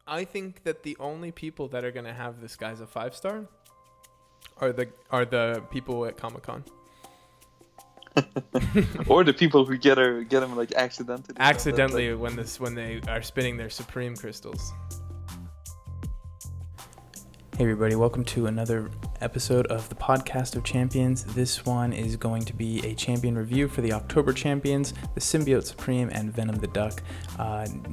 I think that the only people that are gonna have this guy as a 5-star are the people at Comic-Con. Or the people who get him like accidentally. When they are spinning their Supreme crystals. Hey everybody, welcome to another episode of the Podcast of Champions. This one is going to be a champion review for the October champions, the Symbiote Supreme and Venom the Duck.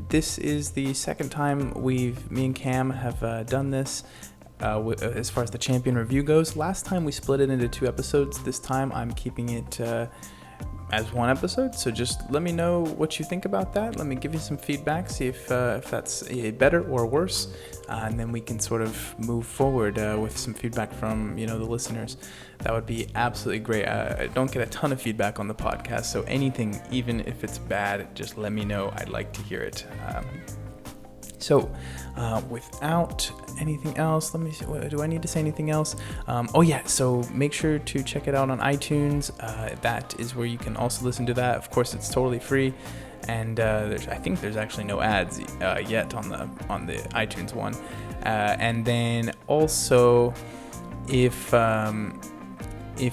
This is the second time me and Cam have done this as far as the champion review goes. Last time we split it into 2 episodes. This time I'm keeping it as 1 episode, so just let me know what you think about that. Let me give you some feedback, see if that's better or worse, and then we can sort of move forward with some feedback from the listeners. That would be absolutely great. I don't get a ton of feedback on the podcast, so anything, even if it's bad, just let me know. I'd like to hear it. So, without anything else, let me see. Do I need to say anything else? So make sure to check it out on iTunes. That is where you can also listen to that. Of course, it's totally free, and I think there's actually no ads yet on the iTunes one. And then also, if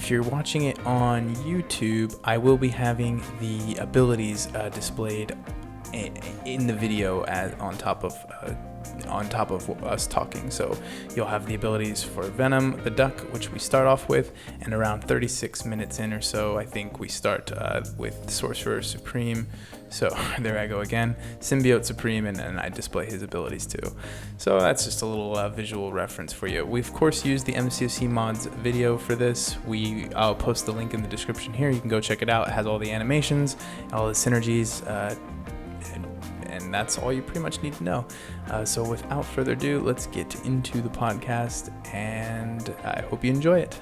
you're watching it on YouTube, I will be having the abilities displayed in the video on top of us talking. So you'll have the abilities for Venom the Duck, which we start off with, and around 36 minutes in or so, I think we start with Sorcerer Supreme. So there I go again, Symbiote Supreme, and then I display his abilities too. So that's just a little visual reference for you. We of course use the MCOC mods video for this. I'll post the link in the description here. You can go check it out. It has all the animations, all the synergies, and that's all you pretty much need to know. So without further ado, let's get into the podcast, and I hope you enjoy it.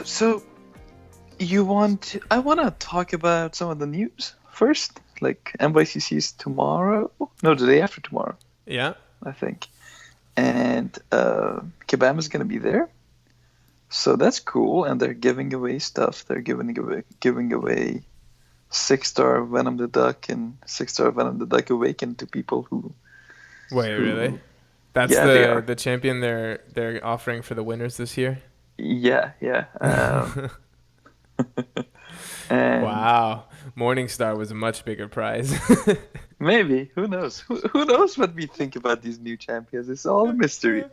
So I want to talk about some of the news first, like NYCC's tomorrow. No, the day after tomorrow. Yeah. I think. And Kabam is going to be there. So that's cool, and they're giving away stuff. They're giving away 6-star Venom the Duck and 6-star Venom the Duck Awakened to people who... Wait, really? That's the champion they're offering for the winners this year? Yeah. And wow. Morningstar was a much bigger prize. Maybe. Who knows? Who knows what we think about these new champions? It's all a mystery.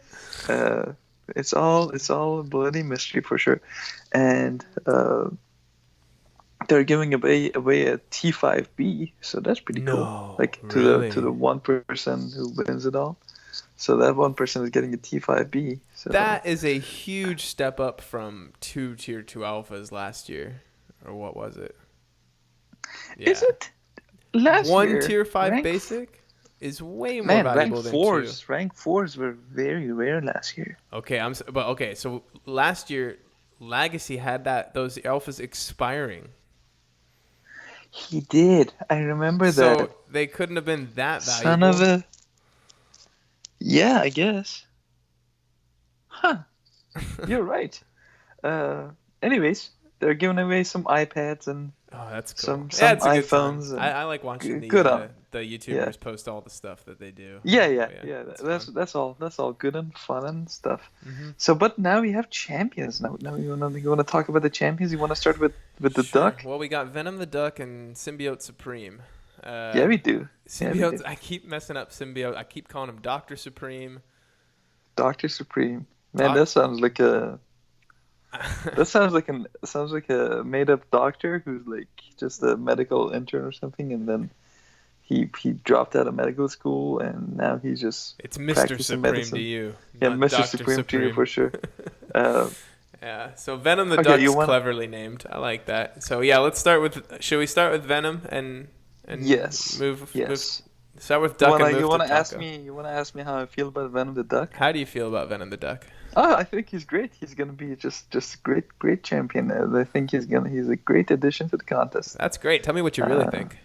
It's all a bloody mystery for sure. And... they're giving away a T5B, so that's pretty cool. Like to the 1% who wins it all. So that 1% is getting a T5B. So that is a huge step up from 2 tier 2 alphas last year, or what was it? Yeah. Is it last year? 1 tier 5 basic is way more valuable than 2. Rank 4s were very rare last year. Okay, so last year Legacy had those alphas expiring. He did. I remember that. So they couldn't have been that valuable. Son of a... Yeah, I guess. Huh. You're right. Anyways, they're giving away some iPads and that's cool. some iPhones. I like watching the YouTubers post all the stuff that they do. Yeah. That's all good and fun and stuff. Mm-hmm. So, but now we have champions. Now you want to talk about the champions? You want to start with the Duck? Well, we got Venom the Duck and Symbiote Supreme. Yeah, we do. Symbiote. I keep messing up Symbiote. I keep calling him Dr. Supreme. Dr. Supreme. Man, that sounds like a... That sounds like a made-up doctor who's like just a medical intern or something, and then he dropped out of medical school, and now he's just it's Mr. Supreme medicine. To you. Yeah, Mr. Supreme to you for sure. Yeah. So Venom the Duck's cleverly named. I like that. So yeah, let's start with. Should we start with Venom and yes, move? Start with Duck. You want to ask me how I feel about Venom the Duck? How do you feel about Venom the Duck? Oh, I think he's great. He's gonna be just a great champion. I think he's a great addition to the contest. That's great. Tell me what you really think.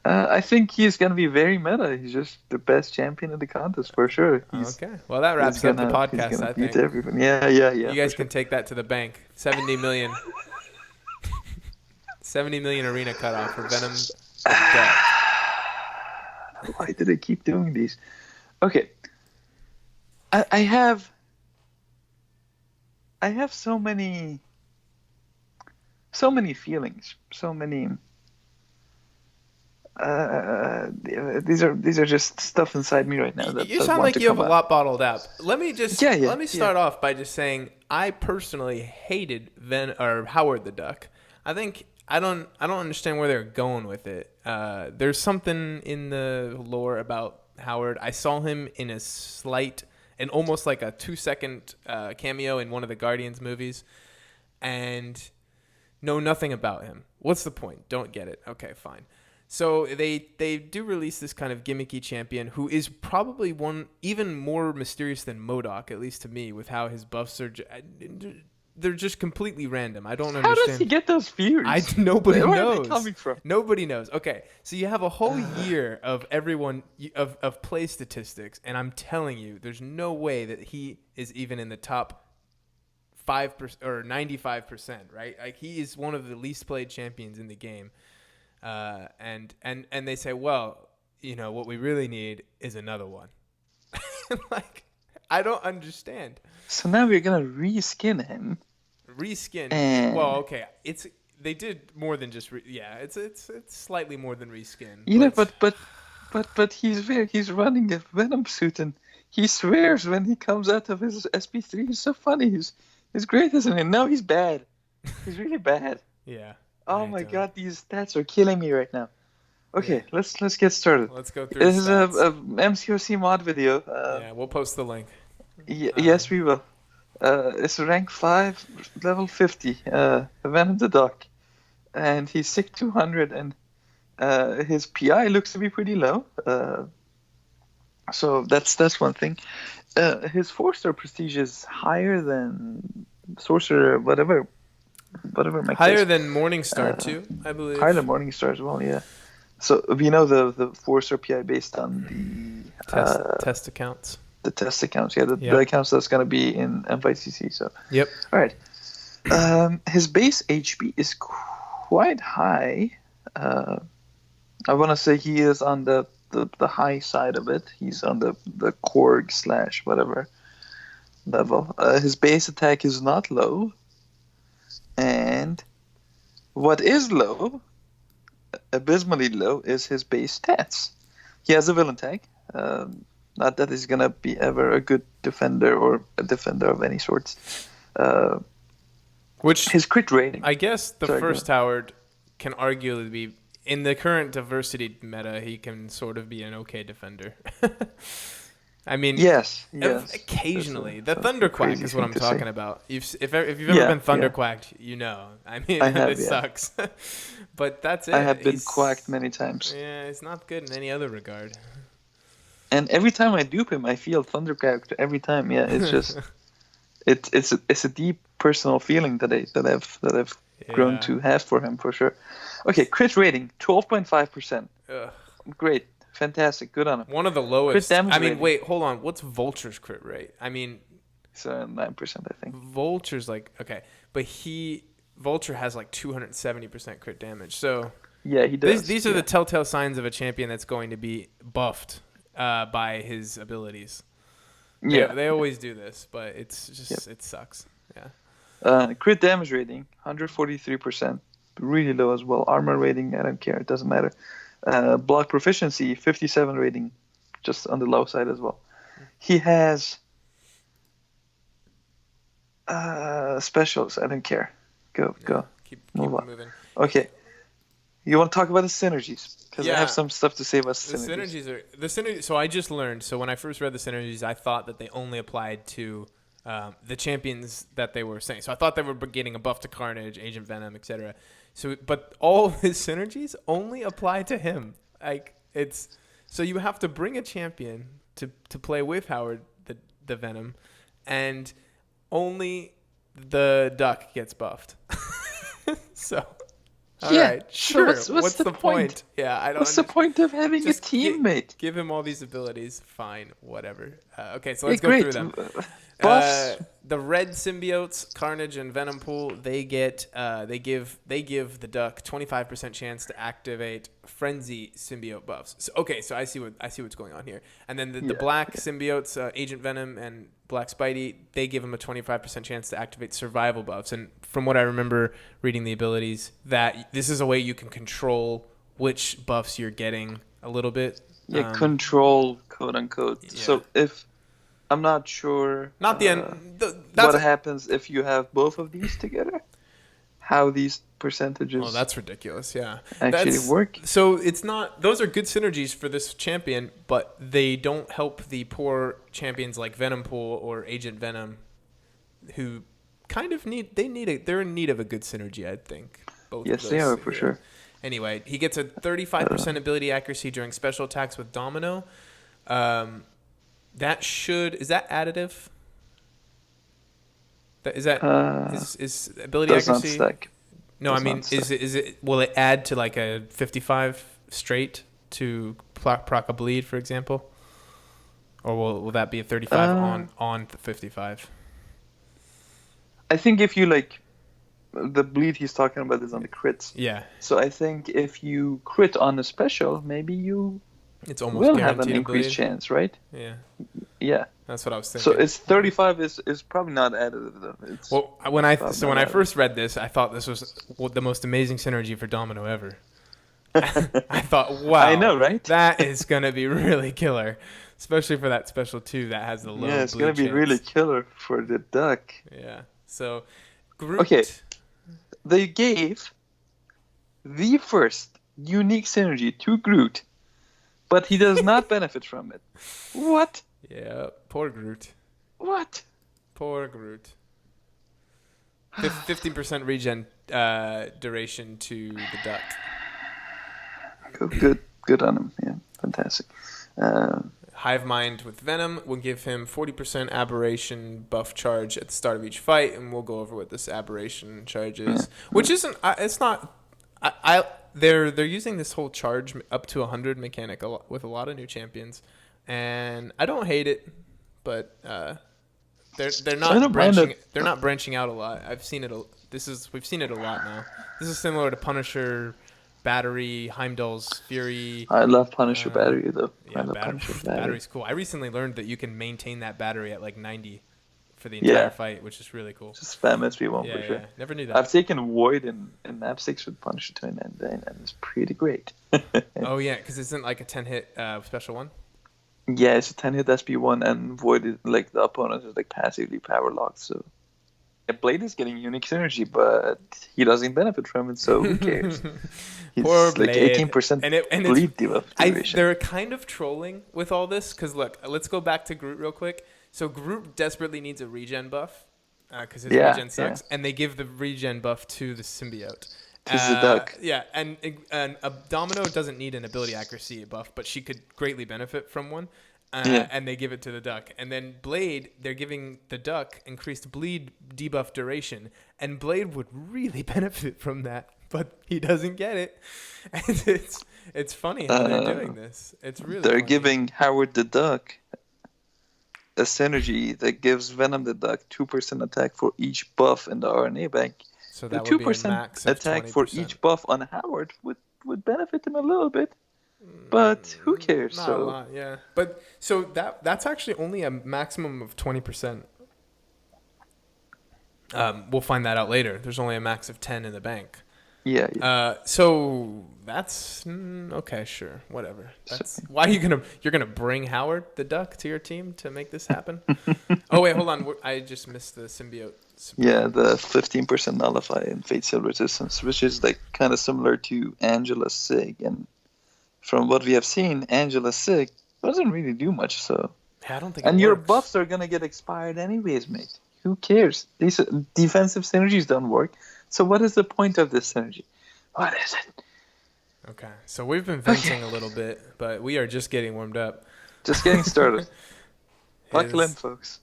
I think he's gonna be very meta. He's just the best champion in the contest for sure. Okay. Well, that wraps up the podcast. I think. Everyone. Yeah. You guys can take that to the bank. 70 million. 70 million arena cutoff for Venom. Why did I keep doing these? Okay. I have so many feelings, so many. These are just stuff inside me right now You that sound want like to you have come a out. lot bottled up. Let me start off by just saying I personally hated Howard the Duck. I don't understand where they're going with it. There's something in the lore about Howard. I saw him in a slight and almost like a 2-second cameo in one of the Guardians movies, and know nothing about him. What's the point? Don't get it. Okay, fine. So they do release this kind of gimmicky champion who is probably one even more mysterious than MODOK, at least to me, with how his buffs are. They're just completely random. I don't How does he understand. get those views? Nobody knows. Where are they coming from? Nobody knows. Okay, so you have a whole year of everyone of play statistics, and I'm telling you, there's no way that he is even in the top 5% or 95%. Right? Like he is one of the least played champions in the game. And they say, well, what we really need is another one. Like, I don't understand. So now we're gonna reskin him. Reskin. Well, okay. They did more than just it's slightly more than reskin. But he's running a Venom suit, and he swears when he comes out of his SP3. He's so funny. He's great, isn't he? No, he's bad. He's really bad. Yeah. Oh my god, these stats are killing me right now. Okay, let's get started. Let's go through. This is a MCOC mod video. We'll post the link. Yes, we will. It's rank 5, level 50. Venom the Duck, and he's sick 200, and his PI looks to be pretty low. So that's one thing. His 4-star prestige is higher than Sorcerer, whatever. Higher than Morningstar too, I believe. Higher than Morningstar as well, yeah. So we know the 4-star PI based on the test accounts. The test accounts, the accounts that's gonna be in MVCC. So yep. All right. His base HP is quite high. I want to say he is on the high side of it. He's on the Korg / whatever level. His base attack is not low. And what is low, abysmally low, is his base stats. He has a villain tag. Not that he's going to be ever a good defender or a defender of any sorts. Which his crit rating. I guess the first Howard can arguably be, in the current diversity meta, he can sort of be an okay defender. I mean, yes. Occasionally, the Thunderquack is what I'm talking about. If you've ever been Thunderquacked, I mean, it sucks. But that's it. I have been quacked many times. Yeah, it's not good in any other regard. And every time I dupe him, I feel Thunderquacked every time. Yeah, it's just it's a deep personal feeling that I've grown to have for him for sure. Okay, crit rating 12.5%. Great. Fantastic, good on him. One of the lowest. Crit damage rating. Wait, hold on. What's Vulture's crit rate? I mean, it's 9%, I think. Vulture's okay, but Vulture has 270% crit damage. So yeah, he does. These are the telltale signs of a champion that's going to be buffed by his abilities. They always do this, but it's just it sucks. Yeah. Crit damage rating 143%, really low as well. Armor rating, I don't care, it doesn't matter. Block proficiency 57 rating, just on the low side as well. He has specials. I don't care. Go. Keep on. Moving. Okay. You want to talk about the synergies? Because I have some stuff to say about synergies. The synergies. So I just learned. So when I first read the synergies, I thought that they only applied to the champions that they were saying. So I thought they were getting a buff to Carnage, Agent Venom, etc. So, but all of his synergies only apply to him. So you have to bring a champion to play with Howard the Venom, and only the Duck gets buffed. All right, sure. What's the point? Yeah, I don't. What's the point of having a team? teammate. Give him all these abilities. Fine, whatever. Okay, so Yeah, let's go great. through them. Buffs. The red symbiotes, Carnage and Venom Pool, they give the Duck 25% chance to activate Frenzy symbiote buffs. So I see what's going on here. And then the black symbiotes, Agent Venom and Black Spidey, they give him a 25% chance to activate survival buffs. And from what I remember reading the abilities, that this is a way you can control which buffs you're getting a little bit. Yeah, control, quote unquote. Yeah. So if I'm not sure. Not the end. What happens if you have both of these together? How these percentages? Oh, that's ridiculous. Yeah, actually work. So it's not. Those are good synergies for this champion, but they don't help the poor champions like Venom Pool or Agent Venom, who kind of they're in need of a good synergy. I think. Both. Yes, they are for sure. Anyway, he gets a 35% ability accuracy during special attacks with Domino. Is that additive? Is ability accuracy? Not stack. No, I mean, is it? Will it add to like a 55 straight to proc a bleed, for example, or will that be a 35 on the 55? I think if you the bleed he's talking about is on the crits. Yeah. So I think if you crit on a special, maybe it's almost will have an increased chance, right? Yeah. Yeah. That's what I was thinking. So it's 35 is probably not additive though. When I first read this, I thought this was the most amazing synergy for Domino ever. I thought, wow. I know, right? That is going to be really killer, especially for that special 2 that has the low bleed. Yeah, it's going to be really killer for the Duck. Yeah. So Groot. Okay. They gave the first unique synergy to Groot, but he does not benefit from it. What? Yeah, poor Groot. What? Poor Groot. 15% regen duration to the Duck. Good on him. Yeah, fantastic. Hive Mind with Venom will give him 40% aberration buff charge at the start of each fight, and we'll go over what this aberration charge is, which isn't. It's not. They're using this whole charge up to 100 mechanic with a lot of new champions, and I don't hate it, but they're not branching. They're not branching out a lot. I've seen it. We've seen it a lot now. This is similar to Punisher, Battery, Heimdall's Fury. I love Punisher Battery though. Yeah, I love Punisher Battery. Battery's cool. I recently learned that you can maintain that battery at like 90 for the entire fight, which is really cool. Just spam SP1 for sure. Yeah. Never knew that. I've taken Void in map 6 with Punisher 29, and it's pretty great. Oh yeah, because it's not like a 10-hit special one. Yeah, it's a 10-hit SP1, and Void is the opponent is passively power locked. So Blade is getting unique synergy, but he doesn't benefit from it. So who cares? He's Poor Blade. 18% bleed debuff duration. They're kind of trolling with all this because look, let's go back to Groot real quick. So Groot desperately needs a regen buff because his regen sucks, and they give the regen buff to the symbiote. To the Duck. Yeah, and Domino doesn't need an ability accuracy buff, but she could greatly benefit from one. And they give it to the Duck. And then Blade, they're giving the Duck increased bleed debuff duration, and Blade would really benefit from that, but he doesn't get it. And it's funny how they're doing this. It's really they're funny. Giving Howard the Duck a synergy that gives Venom the Duck 2% attack for each buff in the RNA bank. So that the would 2% be a max of attack 20%. For each buff on Howard would benefit him a little bit. But who cares? Not a lot, yeah. But so that's actually only a maximum of 20%. We'll find that out later. There's only a max of 10 in the bank. Yeah. So that's okay, sure, whatever. That's why you're gonna bring Howard the Duck to your team to make this happen. Oh wait, hold on. I just missed the symbiote. Yeah, the 15% nullify and fate seal resistance, which is kind of similar to Angela's Sig, and from what we have seen, Angela's Sig doesn't really do much. So I don't think. And your buffs are gonna get expired anyways, mate. Who cares? These defensive synergies don't work. So what is the point of this synergy? What is it? Okay, so we've been venting a little bit, but we are just getting warmed up. Just getting started. Buckle in, folks.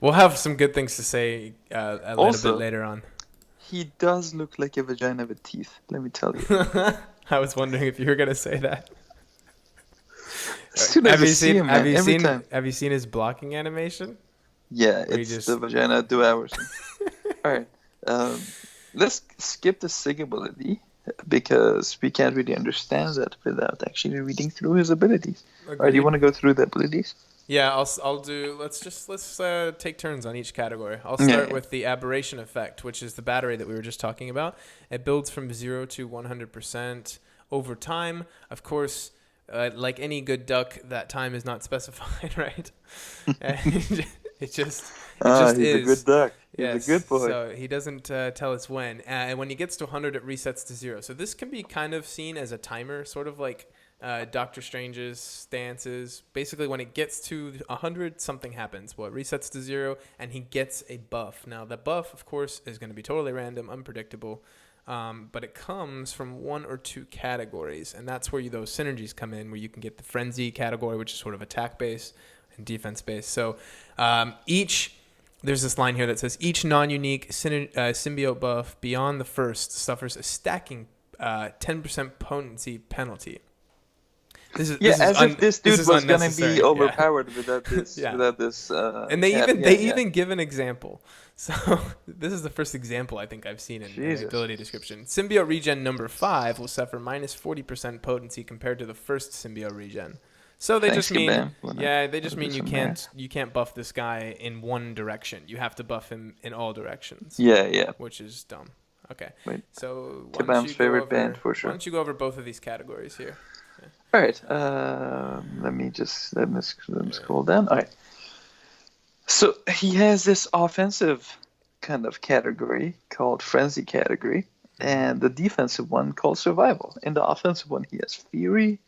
We'll have some good things to say a little bit later on. He does look like a vagina with teeth, let me tell you. I was wondering if you were going to say that. As soon as I see him, man, every time. Have you seen his blocking animation? Yeah, Where he it's just the vagina do hours. All right, let's skip the sig ability because we can't really understand that without actually reading through his abilities. All right, do you want to go through the abilities? Yeah, I'll do. Let's take turns on each category. I'll start with the aberration effect, which is the battery that we were just talking about. It builds from 0 to 100% over time. Of course, like any good duck, that time is not specified, right? It just He's is. a good duck. Yes, He's a good boy. so he doesn't tell us when. And when he gets to 100, it resets to 0. So this can be kind of seen as a timer, sort of like Doctor Strange's stances. Basically, when it gets to 100, something happens. Well, it resets to 0, and he gets a buff. Now, the buff, of course, is going to be totally random, unpredictable, but it comes from one or two categories, and that's where those synergies come in, where you can get the frenzy category, which is sort of attack-based, and defense-based. So there's this line here that says, each non-unique symbiote buff beyond the first suffers a stacking 10% potency penalty. This is if this dude was gonna be overpowered without this. Without this. And they even give an example. So this is the first example I think I've seen in the ability description. Symbiote regen number 5 will suffer minus 40% potency compared to the first symbiote regen. So they just mean you can't buff this guy in one direction. You have to buff him in all directions. Yeah. Which is dumb. Okay. Wait. So Kabam's favorite band for sure. Why don't you go over both of these categories here? All right. Let me scroll down. All right. So he has this offensive kind of category called Frenzy category, and the defensive one called Survival. In the offensive one, he has Fury,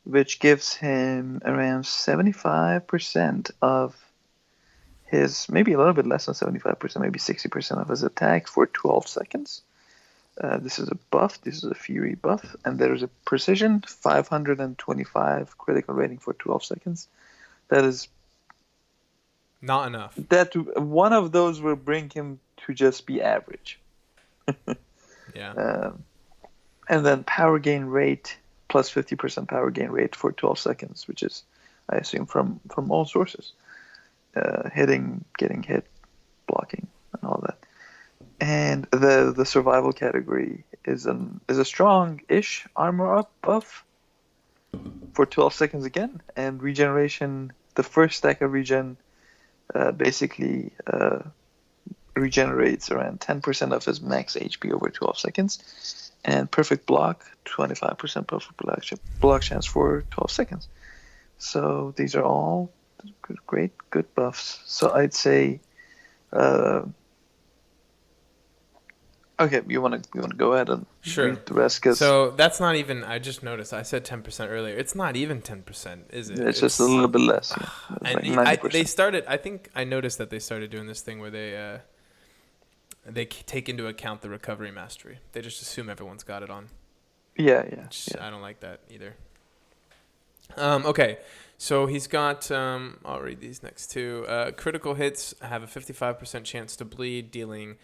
which gives him around 75% of his, maybe a little bit less than 75%, maybe 60% of his attack for 12 seconds. This is a buff. This is a Fury buff. And there's a Precision, 525 critical rating for 12 seconds. That is not enough. That one of those will bring him to just be average. Yeah. And then power gain rate, plus 50% power gain rate for 12 seconds, which is, I assume, from all sources. Hitting, getting hit, blocking, and all that. And the survival category is a strong-ish armor up buff for 12 seconds again, and regeneration. The first stack of regen basically regenerates around 10% of his max HP over 12 seconds, and perfect block, 25% perfect block chance for 12 seconds. So these are all good buffs. So I'd say. Okay, you want to go ahead and read the rest? So that's not even. I just noticed. I said 10% earlier. It's not even 10%, is it? It's just a little bit less. Yeah. And like they started. I think I noticed that they started doing this thing where they take into account the recovery mastery. They just assume everyone's got it on. Yeah. I don't like that either. Okay, so he's got. I'll read these next two. Critical hits have a 55% chance to bleed, dealing.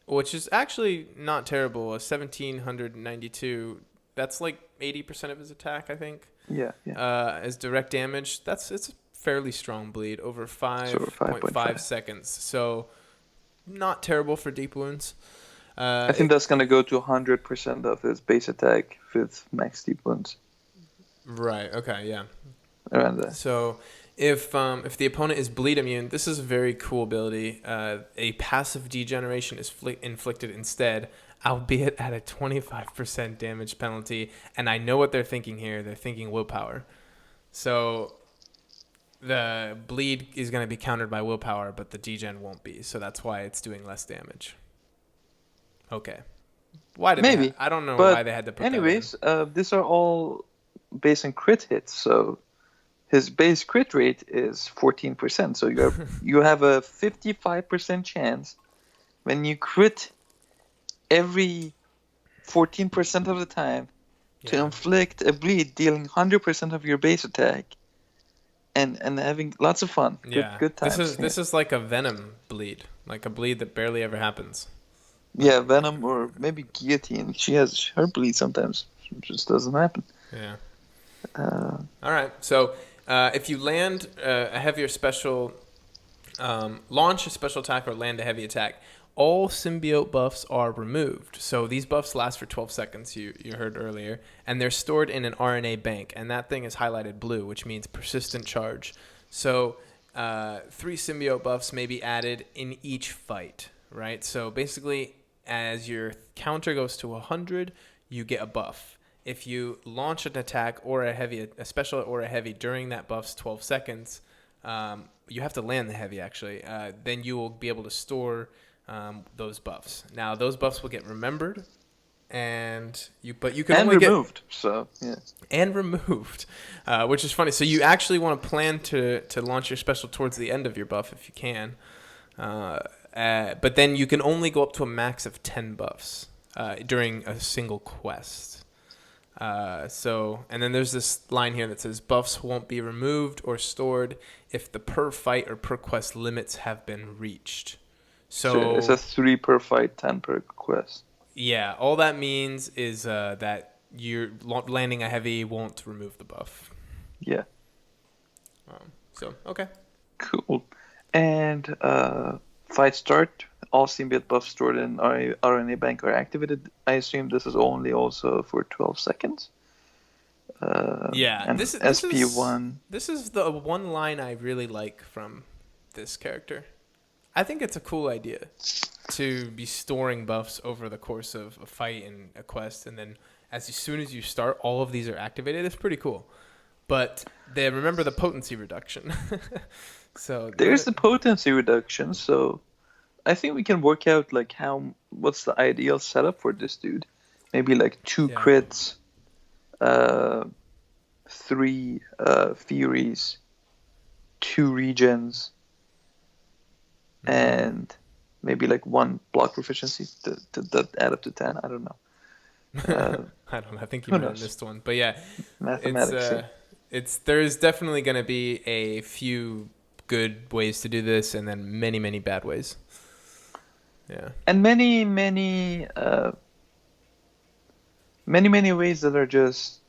Which is actually not terrible. A 1,792. That's like 80% of his attack, I think. Yeah. As direct damage, it's a fairly strong bleed over 5.5 seconds. So not terrible for deep wounds. I think that's gonna go to 100% of his base attack with max deep wounds. Right. Okay. Yeah. Around there. So. If the opponent is bleed immune, this is a very cool ability. A passive degeneration is inflicted instead, albeit at a 25% damage penalty. And I know what they're thinking here. They're thinking willpower. So the bleed is going to be countered by willpower, but the degen won't be. So that's why it's doing less damage. Okay. Why did I don't know why they had to put that in. Anyways, these are all based on crit hits, so... His base crit rate is 14%, so you have a 55% chance when you crit every 14% of the time to inflict a bleed, dealing 100% of your base attack, and having lots of fun. Yeah, good times. This is like a Venom bleed, like a bleed that barely ever happens. Yeah, Venom or maybe Guillotine. She has her bleed sometimes. It just doesn't happen. Yeah. All right, so. If you land a heavier special, launch a special attack or land a heavy attack, all symbiote buffs are removed. So these buffs last for 12 seconds, you heard earlier, and they're stored in an RNA bank, and that thing is highlighted blue, which means persistent charge. So 3 symbiote buffs may be added in each fight, right? So basically, as your counter goes to 100, you get a buff. If you launch an attack or a special or a heavy during that buff's 12 seconds, you have to land the heavy actually. Then you will be able to store those buffs. Now those buffs will get remembered, but you can and only removed. So yeah, and removed, which is funny. So you actually want to plan to launch your special towards the end of your buff if you can. But then you can only go up to a max of 10 buffs during a single quest. And then there's this line here that says buffs won't be removed or stored if the per fight or per quest limits have been reached. So it's a 3 per fight, 10 per quest. Yeah, all that means is that you're landing a heavy won't remove the buff. Yeah. Okay. Cool. And fight start. All symbiote buffs stored in RNA bank are activated. I assume this is only also for 12 seconds. And this SP1. This is the one line I really like from this character. I think it's a cool idea to be storing buffs over the course of a fight and a quest, and then as soon as you start, all of these are activated. It's pretty cool. But remember the potency reduction. So there's the potency reduction, so I think we can work out like what's the ideal setup for this dude. Maybe like 2 crits, 3 furies, 2 regens, and maybe like 1 block proficiency to add up to 10. I don't know. I don't know. I think you might have missed one, but yeah, mathematics. There's definitely going to be a few good ways to do this, and then many, many bad ways. Yeah, and many ways that are just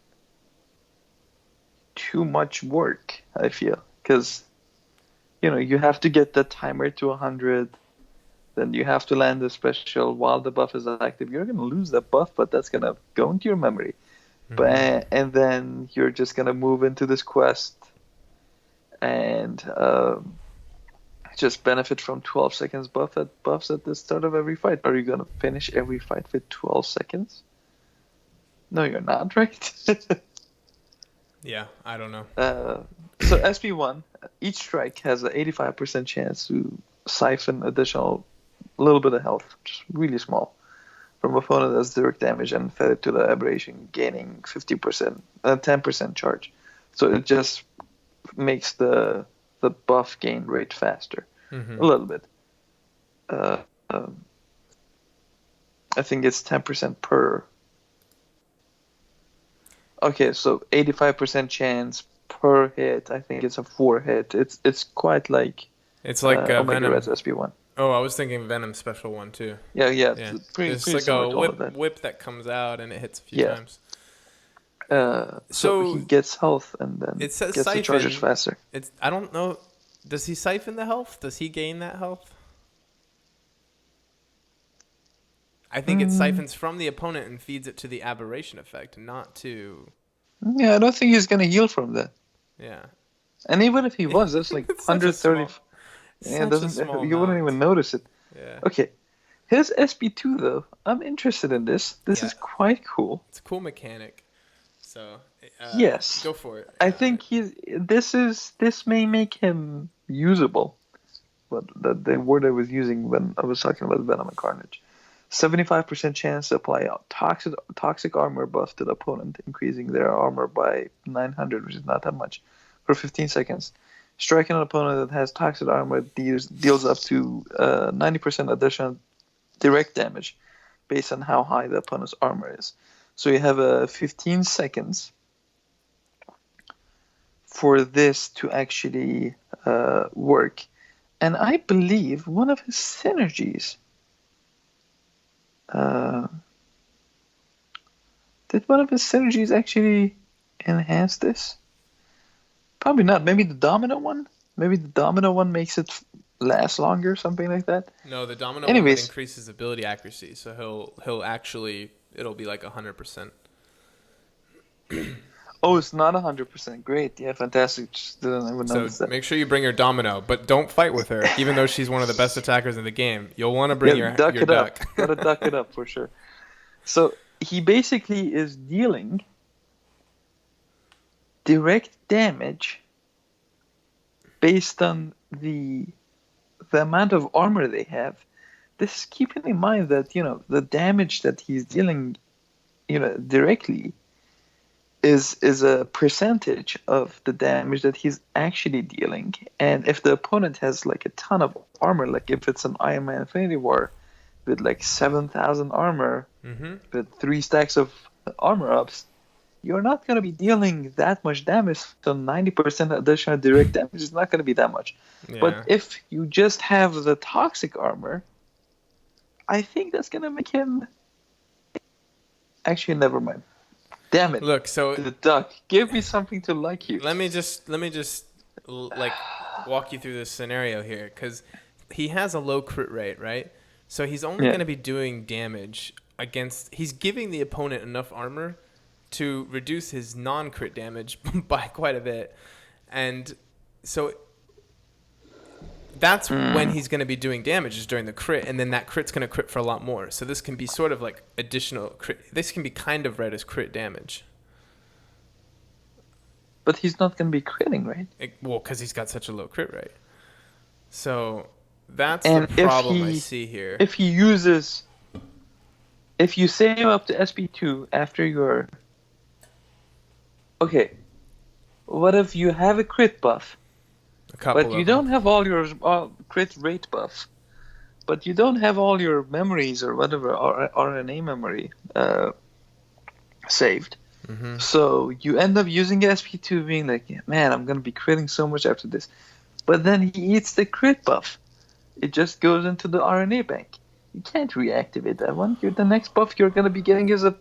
too much work. I feel because you have to get the timer to 100. Then you have to land a special while the buff is active. You're going to lose that buff, but that's going to go into your memory. Mm-hmm. And then you're just going to move into this quest and just benefit from 12 seconds buffs at the start of every fight. Are you going to finish every fight with 12 seconds? No, you're not, right? Yeah, I don't know. So SP1, each strike has an 85% chance to siphon a little bit of health, just really small, from opponent as direct damage and fed it to the aberration, gaining 10% charge. So it just makes the buff gain rate faster, a little bit. I think it's 10% per. Okay, so 85% chance per hit. I think it's a 4 hit. It's quite like. It's like Omega Venom. Red's SP1. Oh, I was thinking Venom special one too. Yeah. It's like a whip that comes out and it hits a few times. So he gets health and then it says gets the charges faster. I don't know. Does he siphon the health? Does he gain that health? I think it siphons from the opponent and feeds it to the aberration effect, not to. Yeah, I don't think he's gonna heal from that. Yeah. And even if he was, that's like 130. Yeah, you wouldn't even notice it. Yeah. Okay. His SP2 though, I'm interested in this. This is quite cool. It's a cool mechanic. So yes, go for it. I think this may make him usable. But the word I was using when I was talking about Venom and Carnage. 75% chance to apply a toxic armor buff to the opponent, increasing their armor by 900, which is not that much, for 15 seconds. Striking an opponent that has toxic armor deals up to 90% additional direct damage based on how high the opponent's armor is. So you have 15 seconds for this to actually work. And I believe one of his synergies... did one of his synergies actually enhance this? Probably not. Maybe the domino one. Maybe the domino one makes it last longer, something like that. No, the domino one would Anyways, increase his ability accuracy, so he'll actually it'll be like 100%. oh, it's not 100%. Great. Yeah, fantastic. Just didn't even So notice that. make sure you bring your domino, but don't fight with her, even though she's one of the best attackers in the game. You'll want to bring Yeah, your duck it duck. up. Gotta duck it up for sure. So he basically is dealing direct damage based on the amount of armor they have. This is keeping in mind that the damage that he's dealing, directly is a percentage of the damage that he's actually dealing. And if the opponent has like a ton of armor, like if it's an Iron Man Infinity War with like 7,000 armor, with 3 stacks of armor ups, you're not going to be dealing that much damage. So 90% additional direct damage is not going to be that much. Yeah. But if you just have the toxic armor, I think that's going to make him... Actually, never mind. Damn it. Look, so the duck. Give me something to like you. let me just like walk you through this scenario here, because he has a low crit rate, right? So he's only going to be doing damage against... He's giving the opponent enough armor to reduce his non-crit damage by quite a bit. And so that's when he's going to be doing damage, is during the crit, and then that crit's going to crit for a lot more. So this can be sort of like additional crit. This can be kind of read as crit damage. But he's not going to be critting, right? Well, because he's got such a low crit rate. So that's and the problem I see here. If you save up to SP2 after your... Okay, what if you have a crit buff, but you don't have all your crit rate buff, but you don't have all your memories or whatever, RNA memory saved? So you end up using SP2 being like, man, I'm going to be critting so much after this. But then he eats the crit buff. It just goes into the RNA bank. You can't reactivate that one. The next buff you're going to be getting is a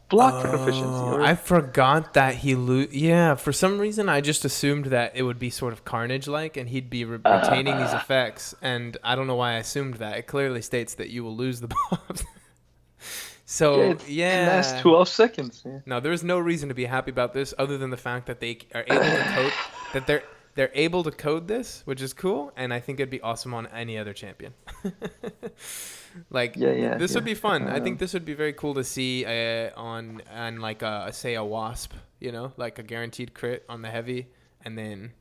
block proficiency. I forgot that he Yeah, for some reason I just assumed that it would be sort of Carnage-like, and he'd be retaining these effects. And I don't know why I assumed that. It clearly states that you will lose the buff. So it lasts 12 seconds. Yeah. No, there's no reason to be happy about this, other than the fact that they are able to code that they're able to code this, which is cool, and I think it'd be awesome on any other champion. This would be fun. I think this would be very cool to see on like say a wasp, like a guaranteed crit on the heavy, and then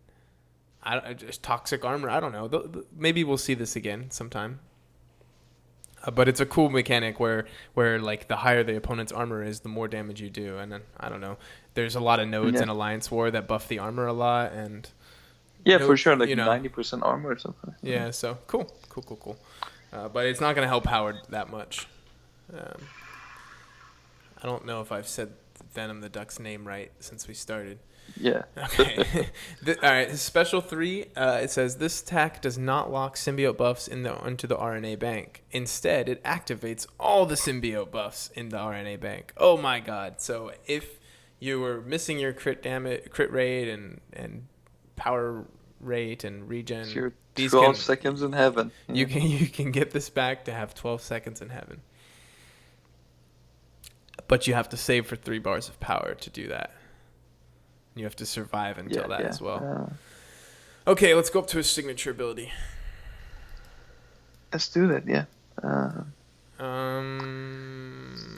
just toxic armor. I don't know. Maybe we'll see this again sometime. But it's a cool mechanic where like the higher the opponent's armor is, the more damage you do. And then I don't know. There's a lot of nodes in Alliance War that buff the armor a lot, and for sure, like 90% armor or something. Yeah, so cool. But it's not going to help Howard that much. I don't know if I've said Venom the Duck's name right since we started. Yeah. Okay. All right. His special 3, it says, this attack does not lock symbiote buffs into the RNA bank. Instead, it activates all the symbiote buffs in the RNA bank. Oh my god. So if you were missing your crit rate and power rate and regen, you're 12 seconds in heaven. You can get this back to have 12 seconds in heaven. But you have to save for 3 bars of power to do that. You have to survive until that as well. Okay, let's go up to his signature ability. Let's do that, yeah.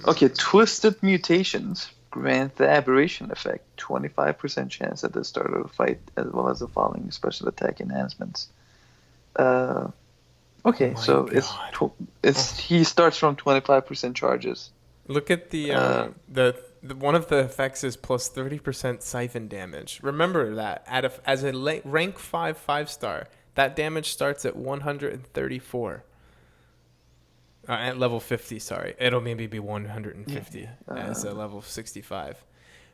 Okay, Twisted Mutations grant the aberration effect, 25% chance at the start of the fight, as well as the following special attack enhancements. He starts from 25% charges. Look at the one of the effects is plus 30% siphon damage. Remember that as a rank 5 star, that damage starts at 134. At level 50, sorry. It'll maybe be 150 as a level 65.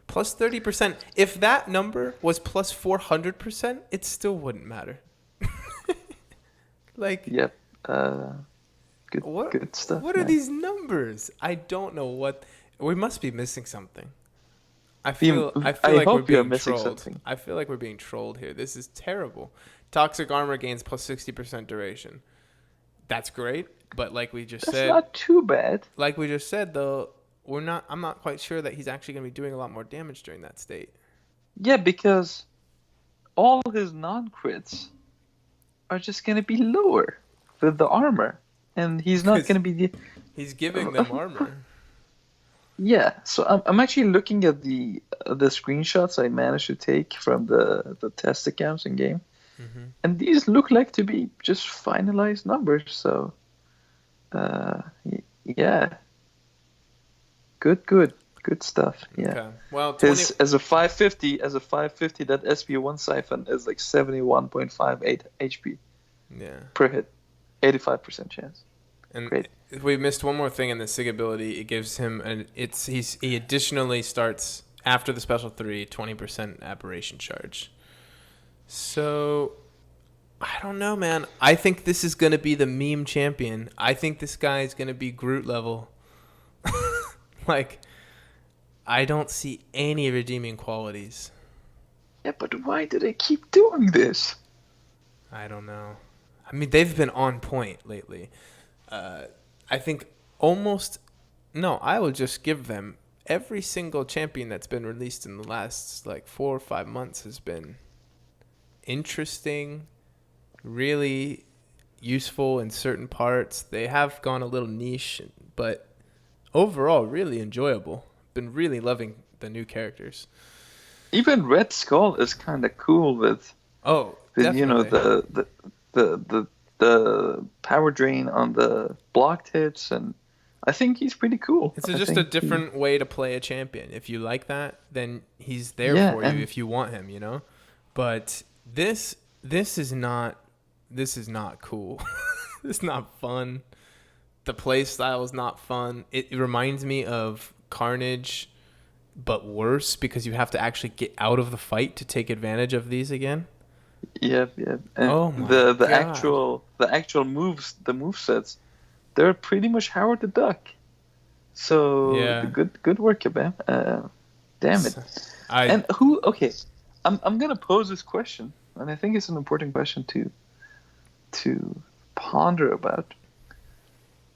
Plus 30%. If that number was plus 400%, it still wouldn't matter. Yep. Good stuff. What are these numbers? I don't know what... We must be missing something. I feel I like we're hope you're being missing trolled. something. I feel like we're being trolled here. This is terrible. Toxic armor gains plus 60% duration. That's great, but That's not too bad. like we just said though, I'm not quite sure that he's actually going to be doing a lot more damage during that state. Yeah, because all his non-crits are just gonna be lower with the armor, and he's not gonna be the. He's giving them armor. Yeah, so I'm actually looking at the screenshots I managed to take from the test accounts in game, and these look like to be just finalized numbers. So, yeah, good stuff. Yeah. Okay. Well, As a 550, that SP1 siphon is like 71.58 HP yeah. per hit, 85% chance. And Great. if we missed one more thing in the SIG ability, it gives him he additionally starts after the special 3 20% aberration charge. So I don't know, man. I think this is gonna be the meme champion. I think this guy is gonna be Groot level. Like, I don't see any redeeming qualities. Yeah, but why do they keep doing this? I don't know. I mean, they've been on point lately. I think I will just give them every single champion that's been released in the last 4 or 5 months has been interesting, really useful in certain parts. They have gone a little niche, but overall really enjoyable. Been really loving the new characters. Even Red Skull is kind of cool with Definitely. the power drain on the blocked hits, and I think he's pretty cool. It's just a different way to play a champion. If you like that, then he's there for you if you want him, you know? But this is not cool. It's not fun. The play style is not fun. It reminds me of Carnage, but worse because you have to actually get out of the fight to take advantage of these again. Yeah. And Oh my the God. actual moves, the move sets, they're pretty much Howard the Duck. So Yeah. good work, man. Damn it. I Okay, I'm gonna pose this question, and I think it's an important question to ponder about.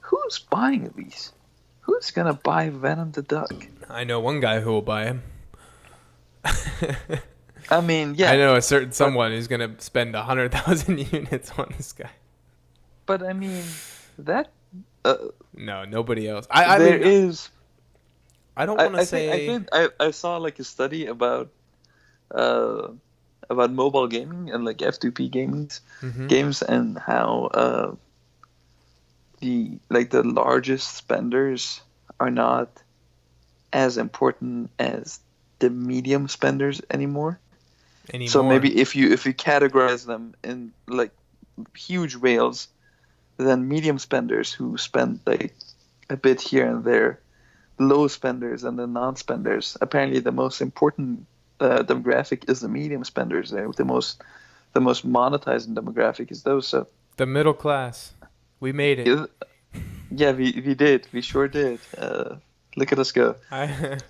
Who's buying these? Who's gonna buy Venom the Duck? I know one guy who will buy him. I mean, yeah. I know a certain someone who's gonna spend 100,000 units on this guy. But I mean, that. No, nobody else. I don't want to say. I saw like a study about mobile gaming and like F2P games and how the largest spenders are not as important as the medium spenders anymore. So maybe if you categorize them in like huge whales, then medium spenders who spend like a bit here and there, low spenders and the non-spenders. Apparently, the most important demographic is the medium spenders. The most monetizing demographic is those. So the middle class, we made it. Yeah, we did. We sure did. Look at us go.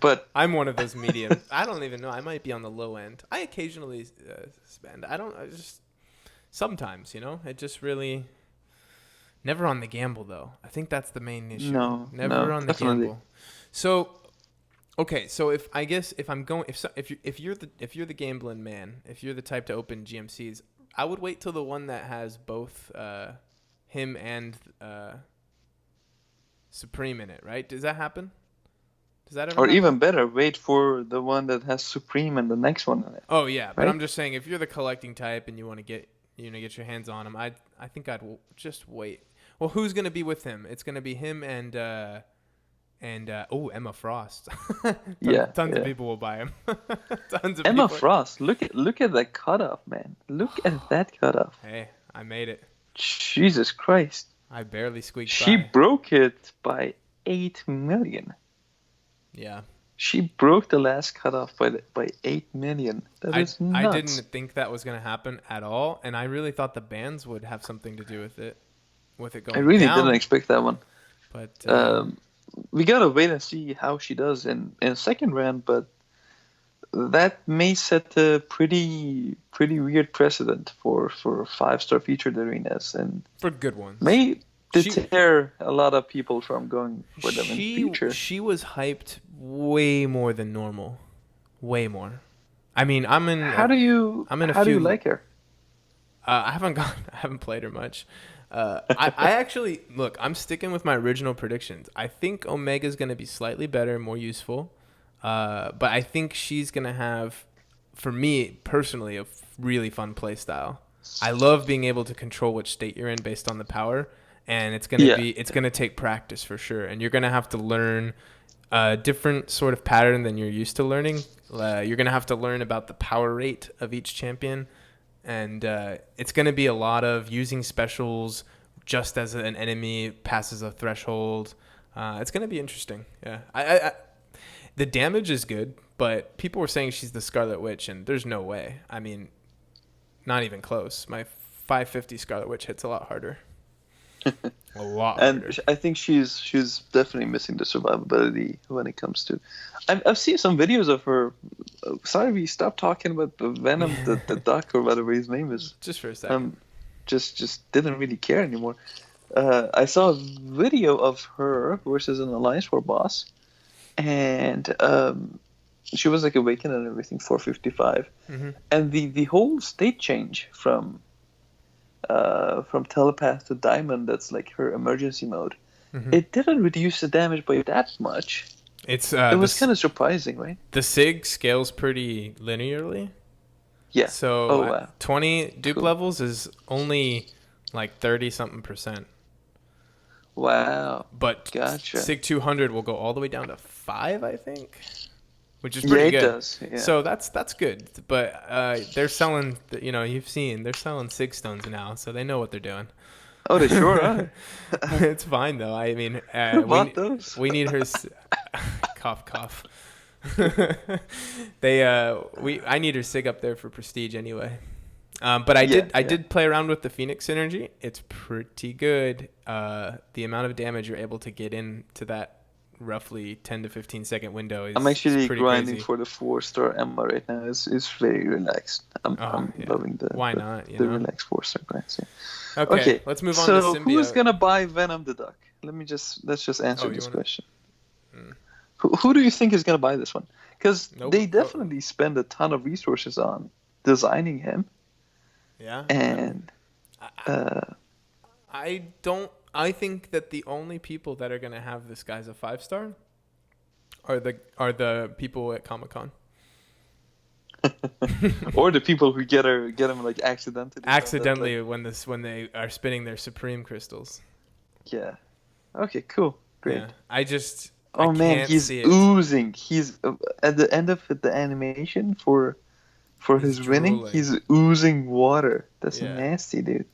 But I'm one of those medium. I don't even know. I might be on the low end. I occasionally spend. I just sometimes, it just really. Never on the gamble though. I think that's the main issue. Never on the gamble. So, okay. So if you're the gambling man, if you're the type to open GMCs, I would wait till the one that has both him and Supreme in it. Right? Does that happen? Does that ever? Or happen? even better, wait for the one that has Supreme and the next one in it. Oh yeah, but right? I'm just saying if you're the collecting type and you want to get your hands on him, I think I'd just wait. Well, who's gonna be with him? It's gonna be him and Emma Frost. Tons of people will buy him. Tons of Emma people. Frost. Look at that cutoff, man. Look at that cutoff. Hey, I made it. Jesus Christ. I barely squeaked She by. broke it by 8 million. Yeah. She broke the last cutoff by 8 million. That is nuts. I didn't think that was gonna happen at all, and I really thought the bans would have something to do with it. With it going down. I really didn't expect that one. But we gotta wait and see how she does in second round. But that may set a pretty weird precedent for 5-star featured arenas, and For good ones. may She deter a lot of people from going for them in the future. she was hyped way more than normal. Way more. I mean, I'm in How do you I'm in a how do you few. like her? I haven't gone. I haven't played her much. I actually look. I'm sticking with my original predictions. I think Omega's going to be slightly better, more useful. But I think she's going to have, for me personally, a really fun play style. I love being able to control which state you're in based on the power, and Yeah. it's gonna take practice for sure. And you're gonna have to learn a different sort of pattern than you're used to learning. You're gonna have to learn about the power rate of each champion, and it's going to be a lot of using specials just as an enemy passes a threshold. It's going to be interesting. Yeah, the damage is good, but people were saying she's the Scarlet Witch, and there's no way. I mean, not even close. My 550 Scarlet Witch hits a lot harder. A lot And harder. I think she's definitely missing the survivability when it comes to. I've seen some videos of her. Sorry, we stopped talking about the Venom, the duck or whatever his name is. Just for a second. Just didn't really care anymore. I saw a video of her versus an Alliance War boss, and she was like awakened and everything, 455, and the whole state change from telepath to diamond, that's like her emergency mode. It didn't reduce the damage by that much. It was kind of surprising, right? The SIG scales pretty linearly. Yeah. So wow. 20 dupe Cool. levels is only like 30 something %. Wow. But Gotcha. SIG 200 will go all the way down to 5, I think, which is pretty good. It does. Yeah. So that's good. But they're selling, you've seen, they're selling SIG stones now, so they know what they're doing. Oh, they sure are. It's fine though. I mean, Want those? we need her. Cough, cough. I need her SIG up there for prestige anyway. But I did play around with the Phoenix synergy. It's pretty good. The amount of damage you're able to get into that roughly 10 to 15 second window is I'm actually pretty grinding crazy. for the 4-star Emma right now. It's very relaxed. I'm loving the Why not? the relaxed 4-star grinds. Yeah. Okay, let's move on to So Symbiote. who's gonna buy Venom the Duck? Let's just answer this question. Who do you think is gonna buy this one? Because they definitely spend a ton of resources on designing him. Yeah. And I think that the only people that are gonna have this guy as a 5-star are the people at Comic-Con. or the people who get him like accidentally. when they are spinning their Supreme crystals. Yeah. Okay. Cool. Great. Yeah. I man, can't he's see it. oozing. He's at the end of the animation for his winning. drooling. He's oozing water. That's Yeah. nasty, dude.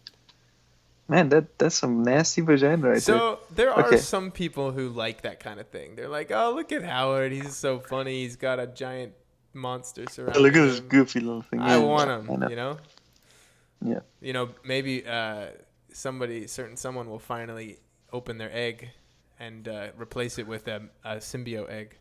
Man, that's some nasty vagina right there. So there are some people who like that kind of thing. They're like, "Oh, look at Howard. He's so funny. He's got a giant monster surrounding Look at him. this goofy little thing. I Yeah, want I him." know. Yeah. Maybe someone will finally open their egg and replace it with a symbiote egg.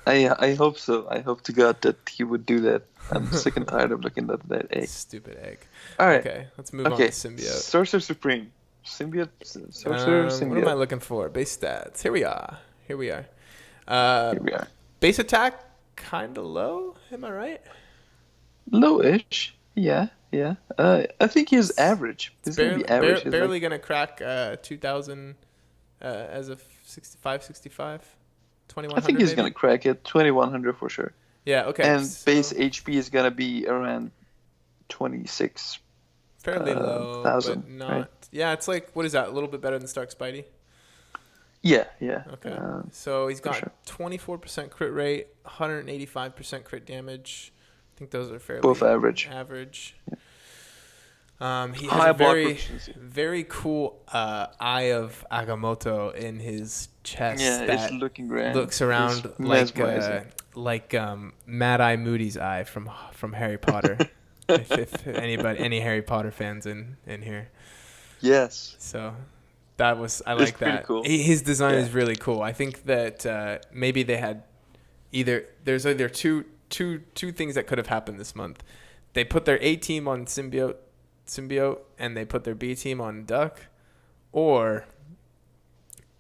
I hope so. I hope to God that he would do that. I'm sick and tired of looking at that egg. Stupid egg. All right. Okay, let's move on to Symbiote. Sorcerer Supreme. Symbiote. Sorcerer Symbiote. What am I looking for? Base stats. Here we are. Here we are. Base attack, kind of low. Am I right? Low-ish. Yeah. I think he's average. He's barely, average. barely gonna crack 2,000 as of 65, 2100. I think he's maybe? gonna crack it. 2100 for sure. Yeah. Okay. And base HP is gonna be around 26. Fairly low, 1,000, but not. right? Yeah, it's like, what is that? A little bit better than Stark Spidey. Yeah. Okay. So he's got sure. 24% crit rate, 185% crit damage. I think those are fairly Both average. He High has a block very, proficiency. very cool Eye of Agamotto in his chest. Yeah, that it's looking grand. looks around It's mesmerizing. like Mad Eye Moody's eye from Harry Potter. if any Harry Potter fans in here. Yes. So I like that. Cool. His design is really cool. I think that maybe they had there's either two two things that could have happened this month. They put their A team on Symbiote, and they put their B team on Duck, or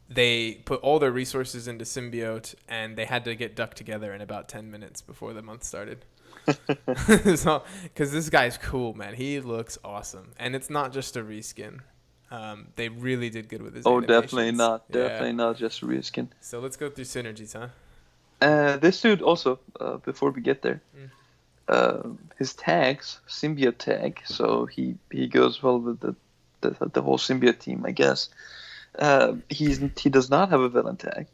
they put all their resources into Symbiote, and they had to get Duck together in about 10 minutes before the month started. So, because this guy's cool, man. He looks awesome, and it's not just a reskin. They really did good with his animations. Definitely not. Definitely not just a reskin. So let's go through Synergies, huh? This dude also, before we get there, his tags, symbiote tag, so he goes well with the whole symbiote team, I guess. He does not have a villain tag,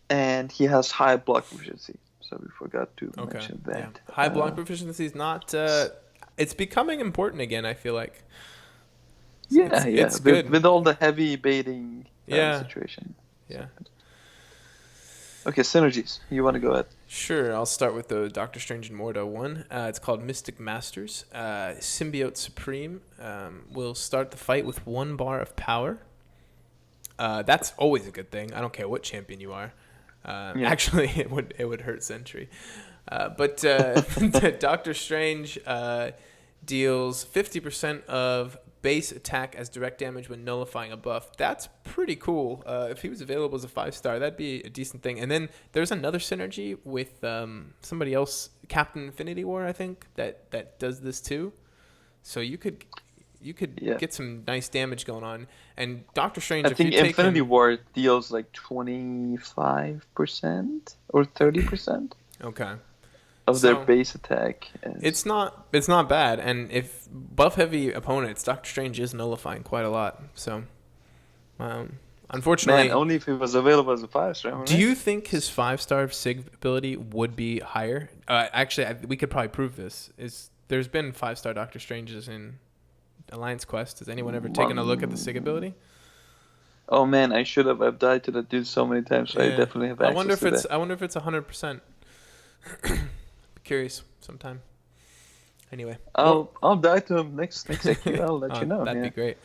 and he has high block proficiency. So we forgot to mention that. Yeah. High block proficiency is not. It's becoming important again, I feel like. It's good with all the heavy baiting situation. Yeah. Okay, Synergies. You want to go ahead? Sure, I'll start with the Doctor Strange and Mordo one. It's called Mystic Masters. Symbiote Supreme will start the fight with 1 bar of power. That's always a good thing. I don't care what champion you are. Actually, it would hurt Sentry. But Doctor Strange deals 50% of base attack as direct damage when nullifying a buff. That's pretty cool. If he was available as a 5-star, that'd be a decent thing. And then there's another synergy with somebody else, Captain Infinity War, I think, that does this too. So you could get some nice damage going on. And Doctor Strange, I think Infinity War deals like 25% or 30%. Okay. Of their base attack. It's not bad, and if buff heavy opponents, Doctor Strange is nullifying quite a lot. So, unfortunately, man, only if he was available as a 5-star. Right? Do you think his 5-star Sig ability would be higher? Actually, we could probably prove this. There's been 5-star Doctor Stranges in Alliance Quest. Has anyone ever taken a look at the Sig ability? Oh man, I should have. I've died to that dude so many times. So I definitely have access to that. I wonder if it's 100%. Curious sometime. Anyway, I'll die to him next AQ. I'll let you know. That'd be great.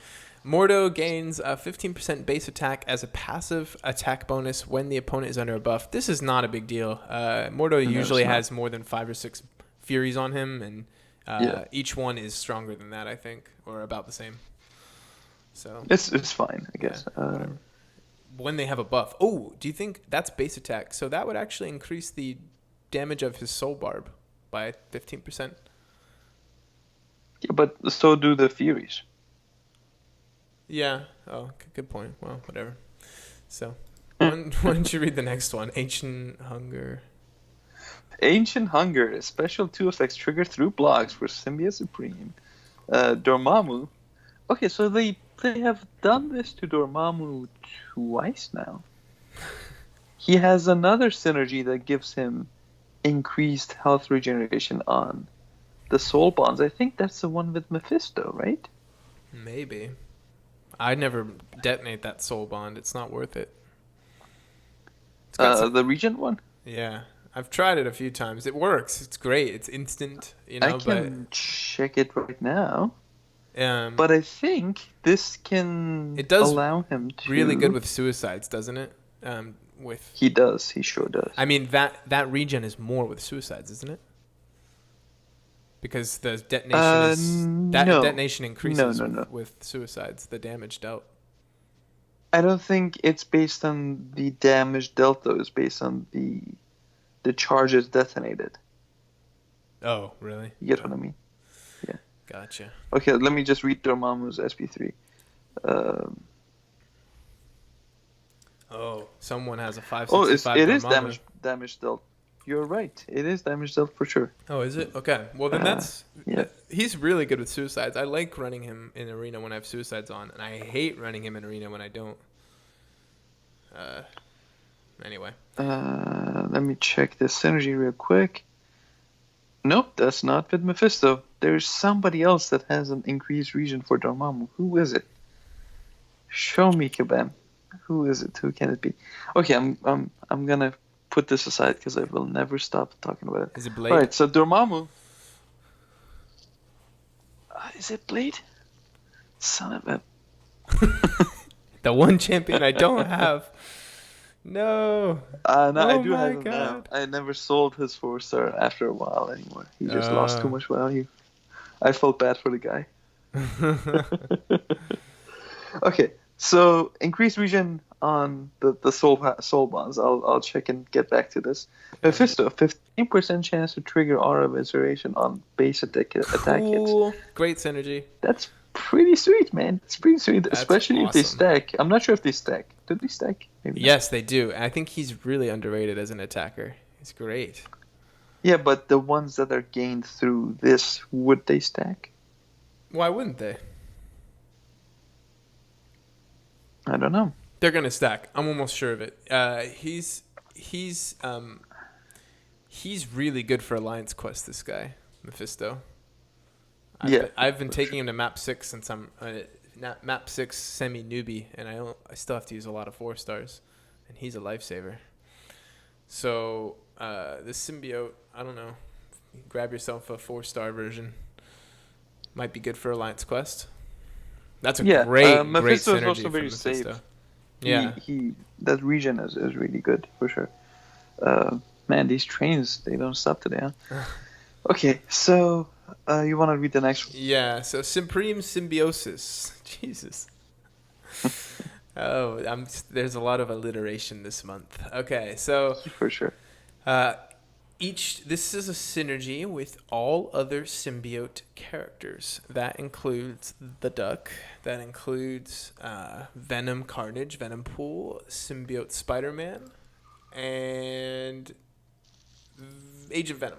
Mordo gains 15% base attack as a passive attack bonus when the opponent is under a buff. This is not a big deal. Mordo usually has more than 5 or 6 Furies on him, and each one is stronger than that, I think, or about the same. So it's fine, I guess. When they have a buff. Oh, do you think that's base attack? So that would actually increase the damage of his soul barb by 15%. Yeah, but so do the Furies. Yeah. Oh, good point. Well, whatever. So, why don't you read the next one? Ancient Hunger. Ancient Hunger, a special 2 effects triggered through blocks for Symbiote Supreme. Dormammu. Okay, so they have done this to Dormammu twice now. He has another synergy that gives him increased health regeneration on the soul bonds. I think that's the one with Mephisto, right? Maybe. I never detonate that soul bond. It's not worth it. The Regent one? Yeah. I've tried it a few times. It works. It's great. It's instant. I can check it right now. But I think this can allow him to... really good with suicides, doesn't it? He does. He sure does. I mean, that regen is more with suicides, isn't it? Because the detonation detonation increases with suicides, the damage dealt. I don't think it's based on the damage dealt, though. It's based on the charges detonated. Oh, really? You get what I mean? Yeah. Gotcha. Okay, let me just read Dormammu's SP3. Someone has a 565. Oh, it is damage dealt. You're right. It is damage dealt for sure. Oh, is it? Okay. Well, then he's really good with suicides. I like running him in arena when I have suicides on, and I hate running him in arena when I don't. Anyway. Let me check this synergy real quick. Nope, that's not with Mephisto. There's somebody else that has an increased region for Dormammu. Who is it? Show me, Kabam. Who is it? Who can it be? Okay, I'm gonna put this aside because I will never stop talking about it. Is it Blade? All right, so Dormammu. Is it Blade? Son of a... The one champion I don't have. No. No, I Oh do have my him now. god. I never sold his 4-star after a while anymore. He just lost too Uh, much value. I felt bad for the guy. Okay, so increased region on the soul bonds. I'll check and get back to this. yeah. Mephisto, 15% chance to trigger aura of restoration on base attack hits. Cool. Great synergy. That's pretty sweet, man. It's pretty sweet, That's especially if they awesome. stack. I'm not sure if they stack. Did they stack? Maybe not. Yes, they do. I think he's really underrated as an attacker. He's great. Yeah, but the ones that are gained through this, would they stack? Why wouldn't they? I don't know. They're gonna stack. I'm almost sure of it. He's really good for Alliance Quest. This guy, Mephisto. I've been taking him to map 6 since I'm map 6 semi newbie, and I still have to use a lot of 4-stars, and he's a lifesaver. So the symbiote, I don't know. Grab yourself a 4-star version. Might be good for Alliance Quest. That's a great Mephisto is synergy also for very Mephisto. safe. Yeah. He that region is really good for sure. Man, these trains, they don't stop today, huh? Okay, so you want to read the next one? Yeah, so Supreme Symbiosis. Jesus. There's a lot of alliteration this month. Okay, so For sure. this is a synergy with all other symbiote characters. That includes the Duck. That includes Venom Carnage, Venom Pool, Symbiote Spider-Man, and Agent Venom.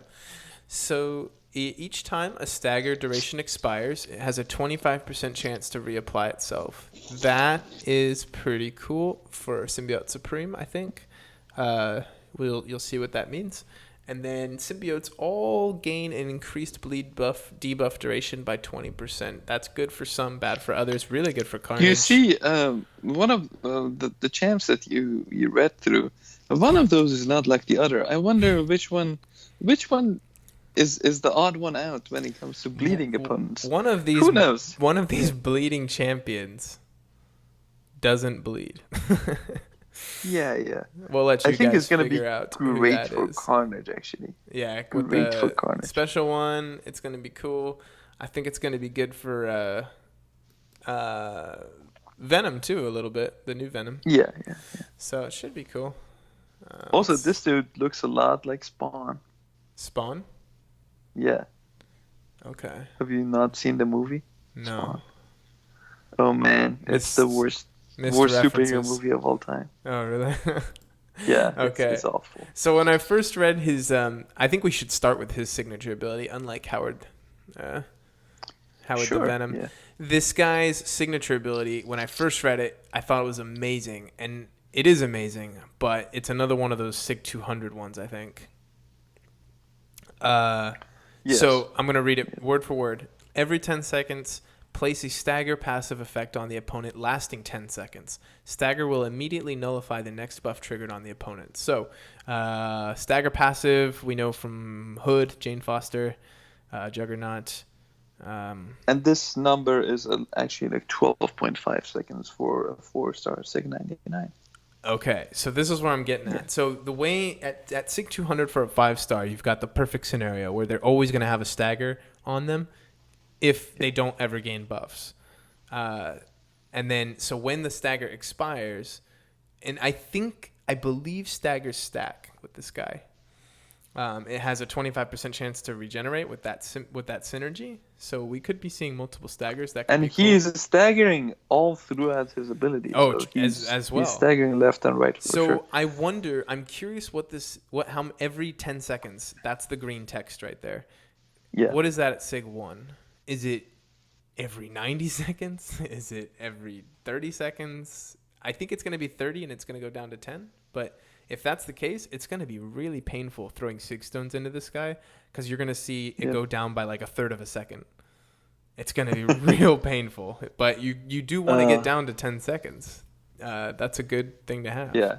So each time a stagger duration expires, it has a 25% chance to reapply itself. That is pretty cool for Symbiote Supreme, I think. You'll see what that means. And then symbiotes all gain an increased bleed buff debuff duration by 20%. That's good for some, bad for others. Really good for Carnage. You see, one of the champs that you read through, one of those is not like the other. I wonder which one is the odd one out when it comes to bleeding opponents. Who knows? One of these bleeding champions doesn't bleed. Yeah. We'll let you guys figure out who that is. Great for Carnage, actually. Yeah, great for Carnage. Special one, it's going to be cool. I think it's going to be good for Venom too, a little bit. The new Venom. Yeah. So it should be cool. Also, this dude looks a lot like Spawn. Spawn? Yeah. Okay. Have you not seen the movie? No. Spawn. Oh man, it's the worst superhero movie of all time. Oh really? Yeah. Okay. It's awful. So when I first read his, I think we should start with his signature ability, unlike Howard the Venom. Yeah. This guy's signature ability, when I first read it, I thought it was amazing, and it is amazing, but it's another one of those SIG 200 ones, I think. Yes. So I'm going to read it word for word. Every 10 seconds, place a stagger passive effect on the opponent lasting 10 seconds. Stagger will immediately nullify the next buff triggered on the opponent. So stagger passive, we know from Hood, Jane Foster, Juggernaut. And this number is actually like 12.5 seconds for a 4-star SIG 99. Okay, so this is where I'm getting at. So the way at SIG 200 for a 5-star, you've got the perfect scenario where they're always going to have a stagger on them if they don't ever gain buffs. And then, so when the stagger expires, and I believe staggers stack with this guy. It has a 25% chance to regenerate with that synergy. So we could be seeing multiple staggers. That could be cool. He's staggering all throughout his abilities. Oh, so as well. He's staggering left and right. For sure. I'm curious how every 10 seconds, that's the green text right there. Yeah. What is that at SIG 1? Is it every 90 seconds? Is it every 30 seconds? I think it's going to be 30 and it's going to go down to 10. But if that's the case, it's going to be really painful throwing 6 stones into this guy because you're going to see it go down by like a third of a second. It's going to be real painful. But you do want to get down to 10 seconds. That's a good thing to have. Yeah.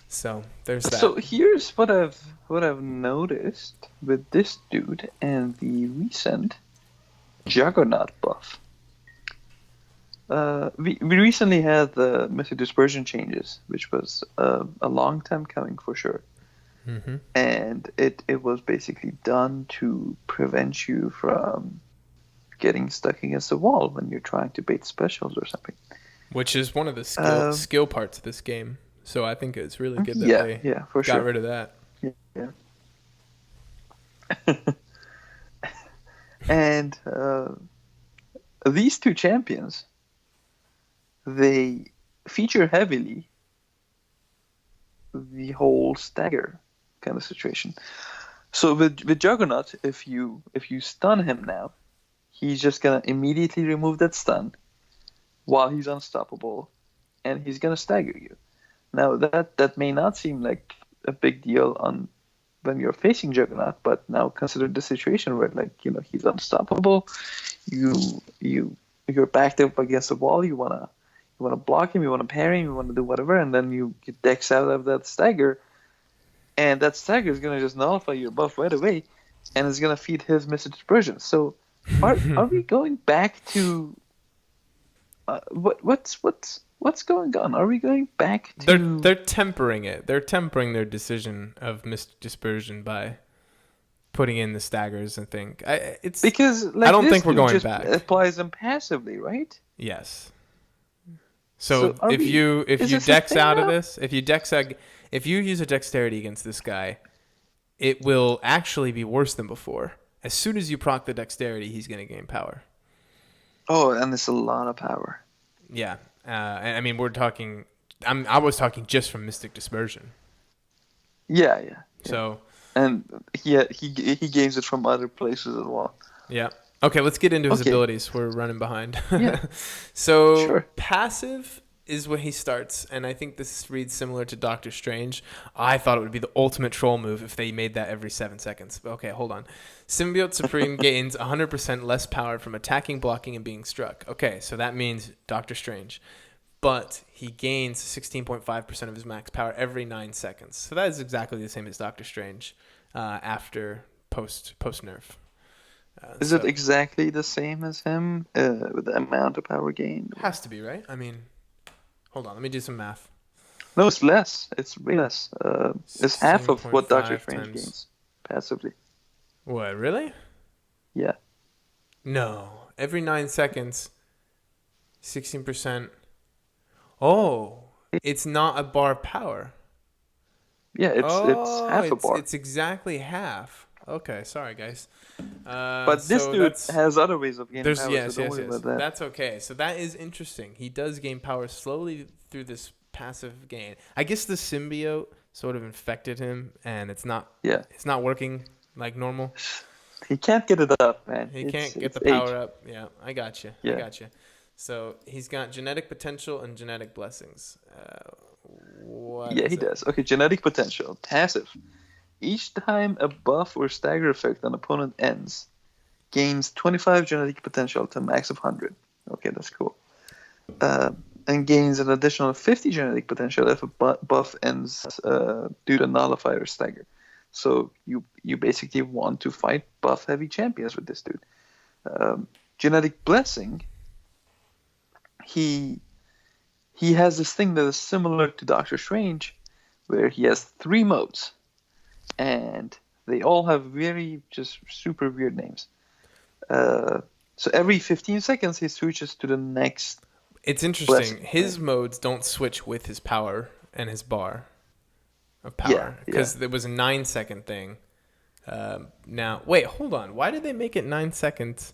So there's that. So here's what I've noticed with this dude and the recent Juggernaut buff. We recently had the Mystic Dispersion changes, which was a long time coming for sure. Mm-hmm. And it was basically done to prevent you from getting stuck against the wall when you're trying to bait specials or something. Which is one of the skill parts of this game. So I think it's really good that they Yeah, for got sure. rid of that. Yeah. And these two champions, they feature heavily the whole stagger kind of situation. So with Juggernaut, if you stun him now, he's just gonna immediately remove that stun while he's unstoppable, and he's gonna stagger you. Now that may not seem like a big deal on when you're facing Juggernaut, but now consider the situation where he's unstoppable. You're backed up against the wall. You wanna block him. You wanna parry him. You wanna do whatever, and then you get dex out of that stagger, and that stagger is gonna just nullify your buff right away, and it's gonna feed his Mystic Dispersion. So are we going back to what's going on? Are we going back to? They're tempering it. They're tempering their decision of Mystic Dispersion by putting in the staggers. I think because I don't think we're going just back. Applies them passively, right? Yes. So if is you this dex a thing out now? of this, if you use a dexterity against this guy, it will actually be worse than before. As soon as you proc the dexterity, he's going to gain power. Oh, and it's a lot of power. Yeah. And I mean, I was talking just from Mystic Dispersion. Yeah. So. And he gains it from other places as well. Yeah. Okay, let's get into his abilities. We're running behind. Yeah. So sure. Passive is when he starts, and I think this reads similar to Doctor Strange. I thought it would be the ultimate troll move if they made that every 7 seconds. But okay, hold on. Symbiote Supreme gains 100% less power from attacking, blocking, and being struck. Okay, so that means Doctor Strange. But he gains 16.5% of his max power every 9 seconds. So that is exactly the same as Doctor Strange after post nerf. Is it exactly the same as him with the amount of power gain? Has to be, right? I mean, hold on. Let me do some math. No, it's less. It's way less. It's half of what Doctor Strange gains passively. What, really? Yeah. No. Every 9 seconds, 16%. Oh, it's not a bar of power. Yeah, it's half a bar. It's exactly half. Okay, sorry guys. But this dude has other ways of gaining power. Yes. About that. That's okay. So that is interesting. He does gain power slowly through this passive gain. I guess the symbiote sort of infected him, and it's not. Yeah. It's not working like normal. He can't get it up, man. He can't get the power up. Yeah, I got you. Yeah. I got you. So he's got genetic potential and genetic blessings. He does. Okay, genetic potential, passive. Each time a buff or stagger effect on opponent ends, gains 25 genetic potential to a max of 100. Okay, that's cool. And gains an additional 50 genetic potential if a buff ends due to nullifier stagger. So you basically want to fight buff heavy champions with this dude. Genetic blessing. He has this thing that is similar to Doctor Strange, where he has 3 modes. And they all have very just super weird names. So every 15 seconds he switches to the next. It's interesting. His modes don't switch with his power and his bar of power because there was a 9-second thing. Now, wait, hold on. Why did they make it 9 seconds?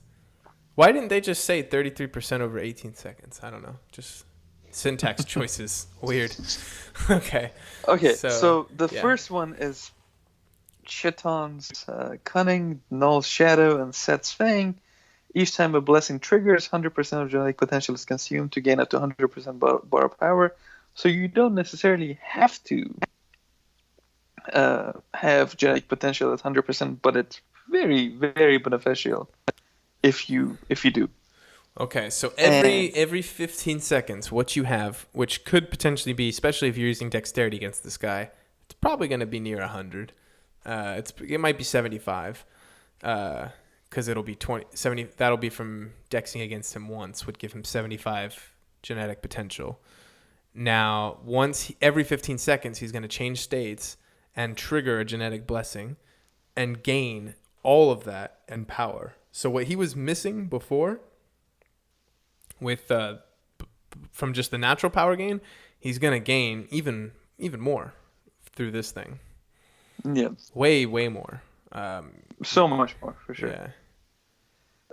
Why didn't they just say 33% over 18 seconds? I don't know. Just syntax choices. Weird. Okay. So the first one is Chiton's Cunning, Null's Shadow, and Set's Fang. Each time a blessing triggers, 100% of genetic potential is consumed to gain up to 100% bar power. So you don't necessarily have to have genetic potential at 100%, but it's very, very beneficial if you do. Okay, so every 15 seconds, what you have, which could potentially be, especially if you're using dexterity against this guy, it's probably going to be near 100. It might be 75. because it'll be 70. That'll be from dexing against him once, would give him 75 genetic potential. Now, every 15 seconds, he's going to change states and trigger a genetic blessing and gain all of that and power. So what he was missing before with from just the natural power gain, he's going to gain even more through this thing. Yeah. Way more. So much more, for sure. Yeah.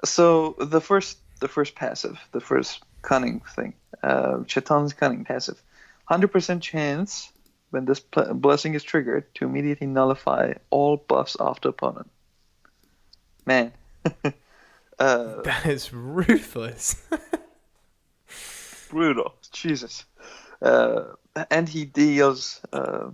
So the first passive, the first cunning thing, Chetan's cunning passive, 100% chance when this blessing is triggered to immediately nullify all buffs off the opponent. Man. That is ruthless. Brutal. Jesus. And he deals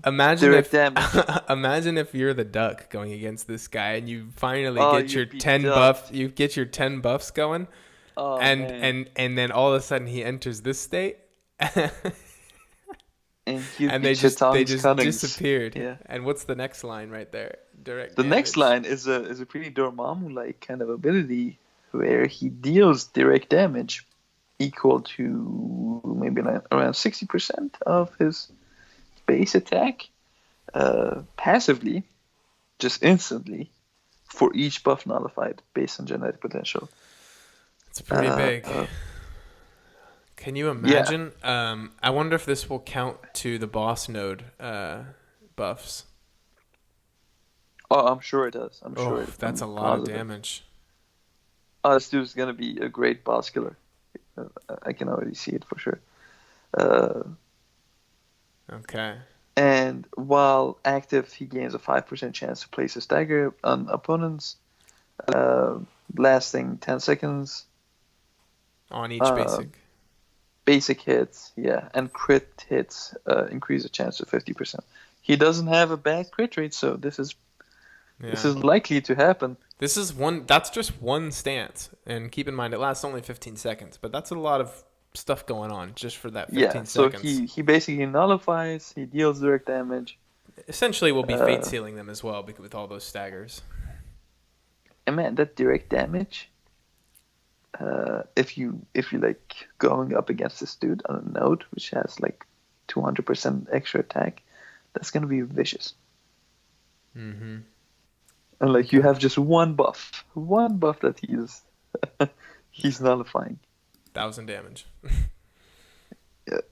imagine direct if damage. Imagine if you're the duck going against this guy and you finally get your 10 ducked. you get your 10 buffs going. Oh, and then all of a sudden he enters this state. And they just cunnings. disappeared. Yeah. And what's the next line right there? Direct The damage. next line is a pretty Dormammu-like kind of ability where he deals direct damage equal to maybe around 60% of his base attack passively, just instantly, for each buff nullified based on genetic potential. It's pretty big. Can you imagine? Yeah. I wonder if this will count to the boss node buffs. Oh, I'm sure it does. I'm sure it. That's a lot of damage. Oh, this dude's gonna be a great boss killer. I can already see it for sure. Okay. And while active, he gains a 5% chance to place a stagger on opponents, lasting 10 seconds. On each basic hits, yeah, and crit hits increase the chance to 50%. He doesn't have a bad crit rate, so this is likely to happen. That's just one stance, and keep in mind it lasts only 15 seconds, but that's a lot of stuff going on just for that 15 seconds. So he basically nullifies, he deals direct damage. Essentially, we'll be fate sealing them as well with all those staggers. And man, that direct damage. If you like going up against this dude on a node which has like 200% extra attack, that's gonna be vicious. Mm-hmm. And like you have just one buff that he's nullifying. 1,000 damage.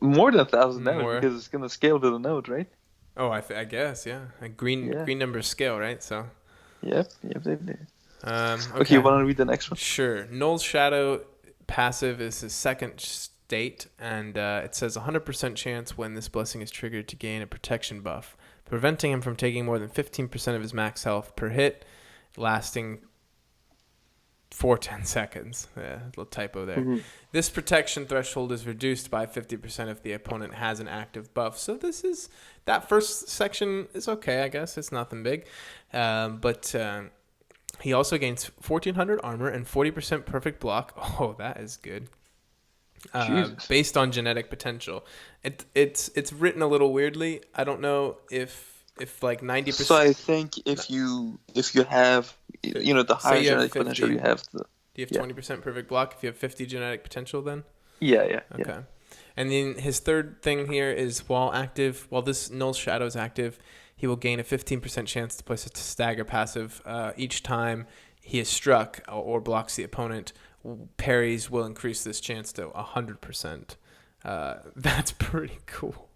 More than 1,000 damage because it's gonna scale to the node, right? Oh, I guess, yeah. A green numbers scale, right? So. Yep, they do. Okay, you want to read the next one? Sure. Null's Shadow passive is his second state, and it says 100% chance when this blessing is triggered to gain a protection buff, preventing him from taking more than 15% of his max health per hit, lasting for 10 seconds. Yeah, a little typo there. Mm-hmm. This protection threshold is reduced by 50% if the opponent has an active buff. So that first section is okay, I guess. It's nothing big. But he also gains 1,400 armor and 40% perfect block. Oh, that is good. Based on genetic potential. It's written a little weirdly. I don't know if like 90%. So I think if you have the higher genetic potential you have. Do you have 20% perfect block if you have 50 genetic potential then? Yeah. Okay. Yeah. And then his third thing here is while this Null's Shadow is active, he will gain a 15% chance to place a stagger passive each time he is struck or blocks the opponent. Parries will increase this chance to 100%. That's pretty cool.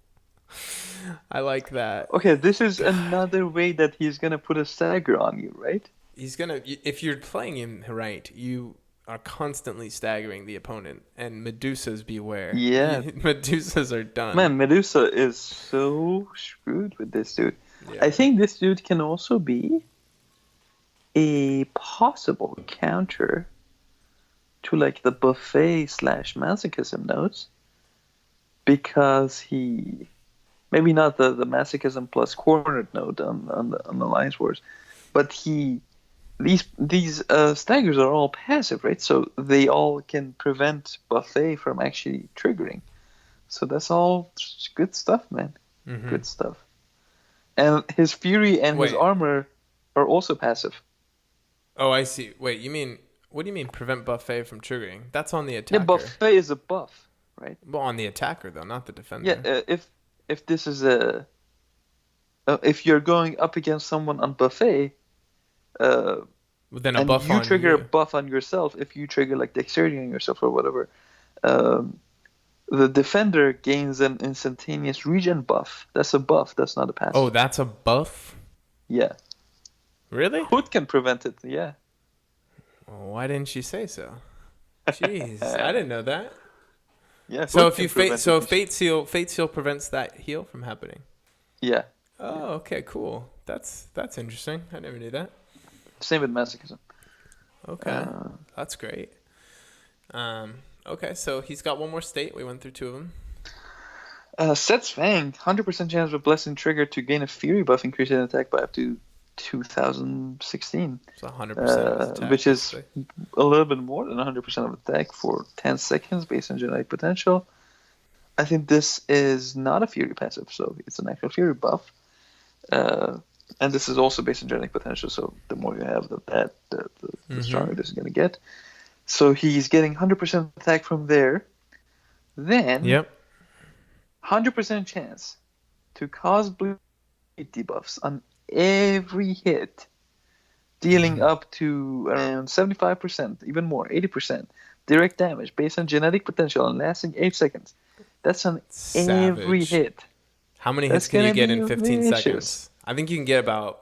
I like that. Okay, this is another way that he's going to put a stagger on you, right? If you're playing him right, you are constantly staggering the opponent, and Medusas beware. Yeah. Medusas are done. Man, Medusa is so screwed with this dude. Yeah. I think this dude can also be a possible counter to like the buffet / masochism nodes, because he maybe not the masochism plus cornered node on the Alliance Wars, but these staggers are all passive, right? So they all can prevent buffet from actually triggering. So that's all good stuff, man. Mm-hmm. Good stuff. And his fury and his armor are also passive. Oh, I see. Wait, what do you mean prevent buffet from triggering? That's on the Yeah, attacker. buffet is a buff, right? Well, on the attacker though, not the Yeah, defender. if this is if you're going up against someone on buffet, uh, But then a and buff you on trigger a you. buff on yourself, if you trigger like dexterity on yourself or whatever, um, the defender gains an instantaneous regen buff. That's a buff. That's not a Oh, passive. that's a buff? Yeah, Really? Hood can prevent it. Yeah. Well, why didn't you say so? Jeez, I didn't know that. Yeah, So Hood if can you prevent it. Fate Seal prevents that heal from happening. Yeah. Oh, okay, cool. That's interesting. I never knew that. Same with masochism. Okay, that's great. Okay, so he's got one more state. We went through two of them. Set's Fang, 100% chance of a blessing trigger to gain a Fury buff, increasing attack by up to 2016. So 100% attack. Which is a little bit more than 100% of attack for 10 seconds based on genetic potential. I think this is not a Fury passive, so it's an actual Fury buff. And this is also based on genetic potential, so the more you have of that, the stronger this is going to get. So he's getting 100% attack from there. Then, Yep. 100% chance to cause bleed debuffs on every hit, dealing up to around 75%, even more, 80% direct damage based on genetic potential and lasting 8 seconds. That's on every Savage. hit. How many That's hits can you gonna get be in 15 vicious. seconds? I think you can get about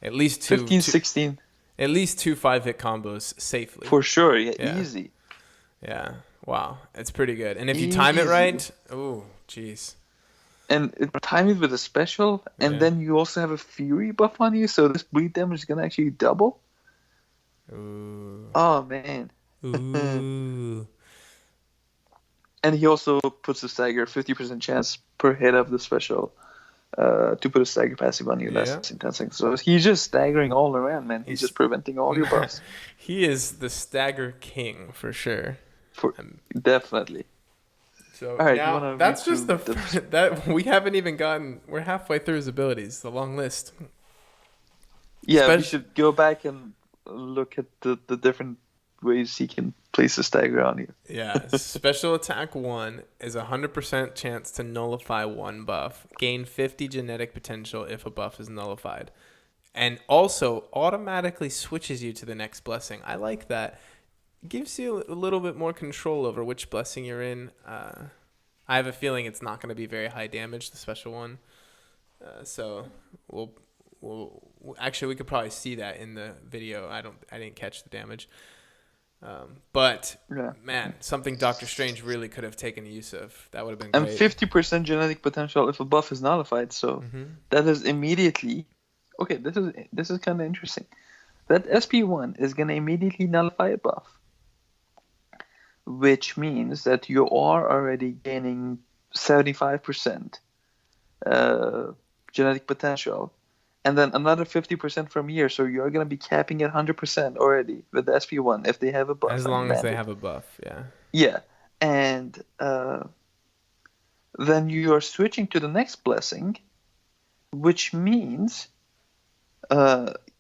at least two 15, 16. At least 2 5-hit combos safely. For sure, yeah. Easy. Yeah. Wow. It's pretty good. And if you time it right, oh, jeez. And time it with a special, and then you also have a Fury buff on you, so this bleed damage is going to actually double. Ooh. Oh, man. Ooh. And he also puts a stagger, 50% chance per hit of the special to put a stagger passive on you less than 10 seconds. So he's just staggering all around, man. He's just preventing all your buffs. He is the stagger king for sure. Definitely. So all right, now that's just that we haven't even gotten. We're halfway through his abilities. The long list. Yeah, we should go back and look at the different ways he can place a stagger on you. Yeah, special attack 1 is 100% chance to nullify 1 buff. Gain 50 genetic potential if a buff is nullified. And also automatically switches you to the next blessing. I like that. Gives you a little bit more control over which blessing you're in. I have a feeling it's not going to be very high damage, the special one. So we'll actually we could probably see that in the video. I didn't catch the damage. But man, something Doctor Strange really could have taken use of. That would have been great. And 50% genetic potential if a buff is nullified. So that is immediately okay. This is kind of interesting. That SP1 is going to immediately nullify a buff, which means that you are already gaining 75% genetic potential. And then another 50% from here, so you're going to be capping at 100% already with the SP1 if they have a buff. As long as they have a buff, yeah. Yeah, and then you are switching to the next blessing, which means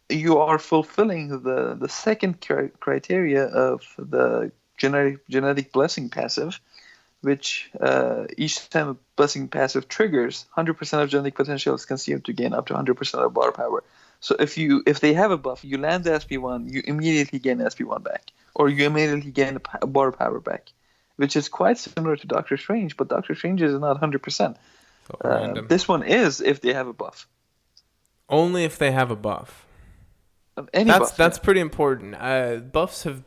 you are fulfilling the second criteria of the genetic blessing passive, which each time a blessing passive triggers, 100% of genetic potential is consumed to gain up to 100% of bar power. So if they have a buff, you land the SP1, you immediately gain SP1 back, or you immediately gain a bar power back, which is quite similar to Doctor Strange, but Doctor Strange is not 100%. This one is if they have a buff. Only if they have a buff. That's pretty important. Buffs have,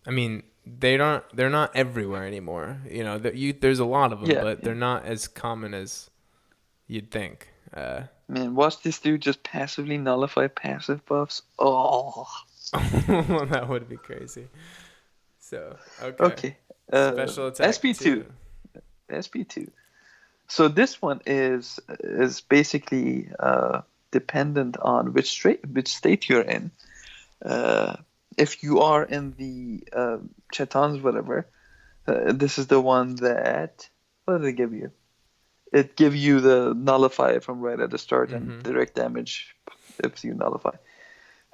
I mean, they're not everywhere anymore. You know, there's a lot of them, but they're not as common as you'd think. Man, watch this dude just passively nullify passive buffs. Oh, that would be crazy. So okay. Special attack SP2. So this one is basically dependent on which state you're in. If you are in the Chetons, whatever, this is the one that... What did it give you? It give you the nullifier from right at the start and direct damage if you nullify.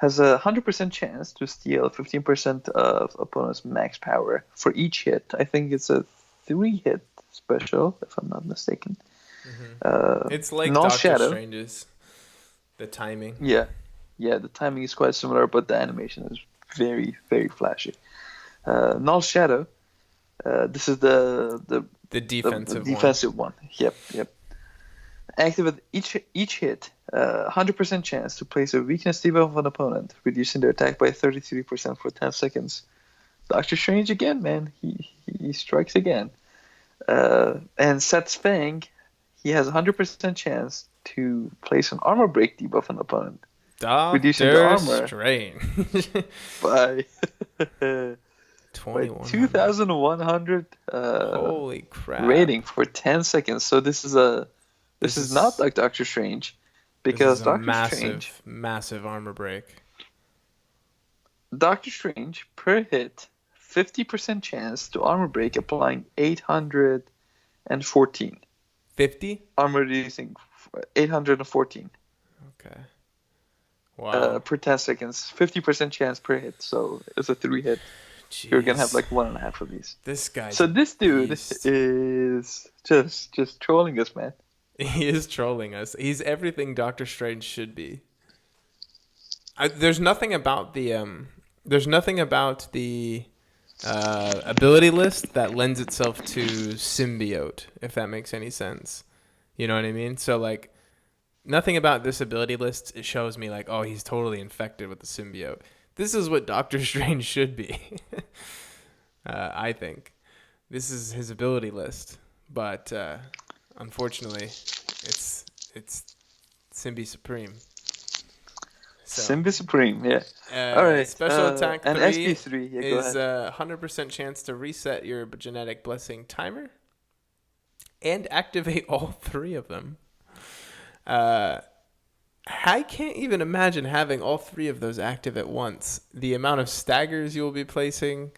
has a 100% chance to steal 15% of opponent's max power for each hit. I think it's a 3-hit special, if I'm not mistaken. It's like Null Doctor Shadow. Strange's, the timing. Yeah, the timing is quite similar, but the animation is very, very flashy. Null Shadow. This is the defensive one. Yep. Activate each hit. 100% chance to place a weakness debuff on an opponent, reducing their attack by 33% for 10 seconds. Doctor Strange again, man. He strikes again. And Seth's Fang, he has a 100% chance to place an armor break debuff on an opponent, reducing the armor Strange by 2,100. Holy crap! Rating for 10 seconds. So this is not like Doctor Strange, because Doctor Strange, massive armor break. Doctor Strange per hit, 50% chance to armor break, applying 814. 50? Armor reducing 814. Okay. Wow. Per 10 seconds, 50% chance per hit. So it's a 3-hit. Jeez. You're gonna have like 1.5 of these. This guy. So this dude is just trolling us, man. He is trolling us. He's everything Doctor Strange should be. There's nothing about the ability list that lends itself to Symbiote, if that makes any sense. You know what I mean? So like, nothing about this ability list, it shows me like, oh, he's totally infected with the Symbiote. This is what Doctor Strange should be. I think this is his ability list, but unfortunately, it's Symbi Supreme. So, Symbi Supreme, yeah. All right. Special attack 3 and SP3 is a 100% chance to reset your genetic blessing timer and activate all 3 of them. I can't even imagine having all 3 of those active at once. The amount of staggers you will be placing.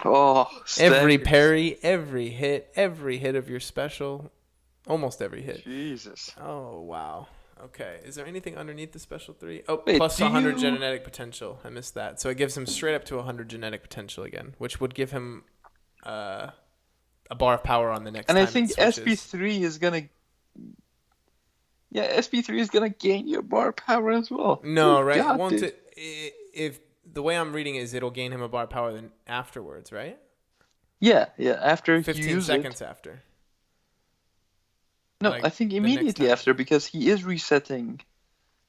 Oh, every parry, every hit of your special, almost every hit. Jesus. Oh, wow. Okay. Is there anything underneath the special 3? Oh, wait, plus 100 genetic potential. I missed that. So it gives him straight up to 100 genetic potential again, which would give him a bar of power on the next time. And I think SP3 is going to... Yeah, SP3 is going to gain your bar power as well. No, right? God, won't it? If the way I'm reading is it'll gain him a bar power then afterwards, right? Yeah, after 15 seconds after. No, like I think immediately after, because he is resetting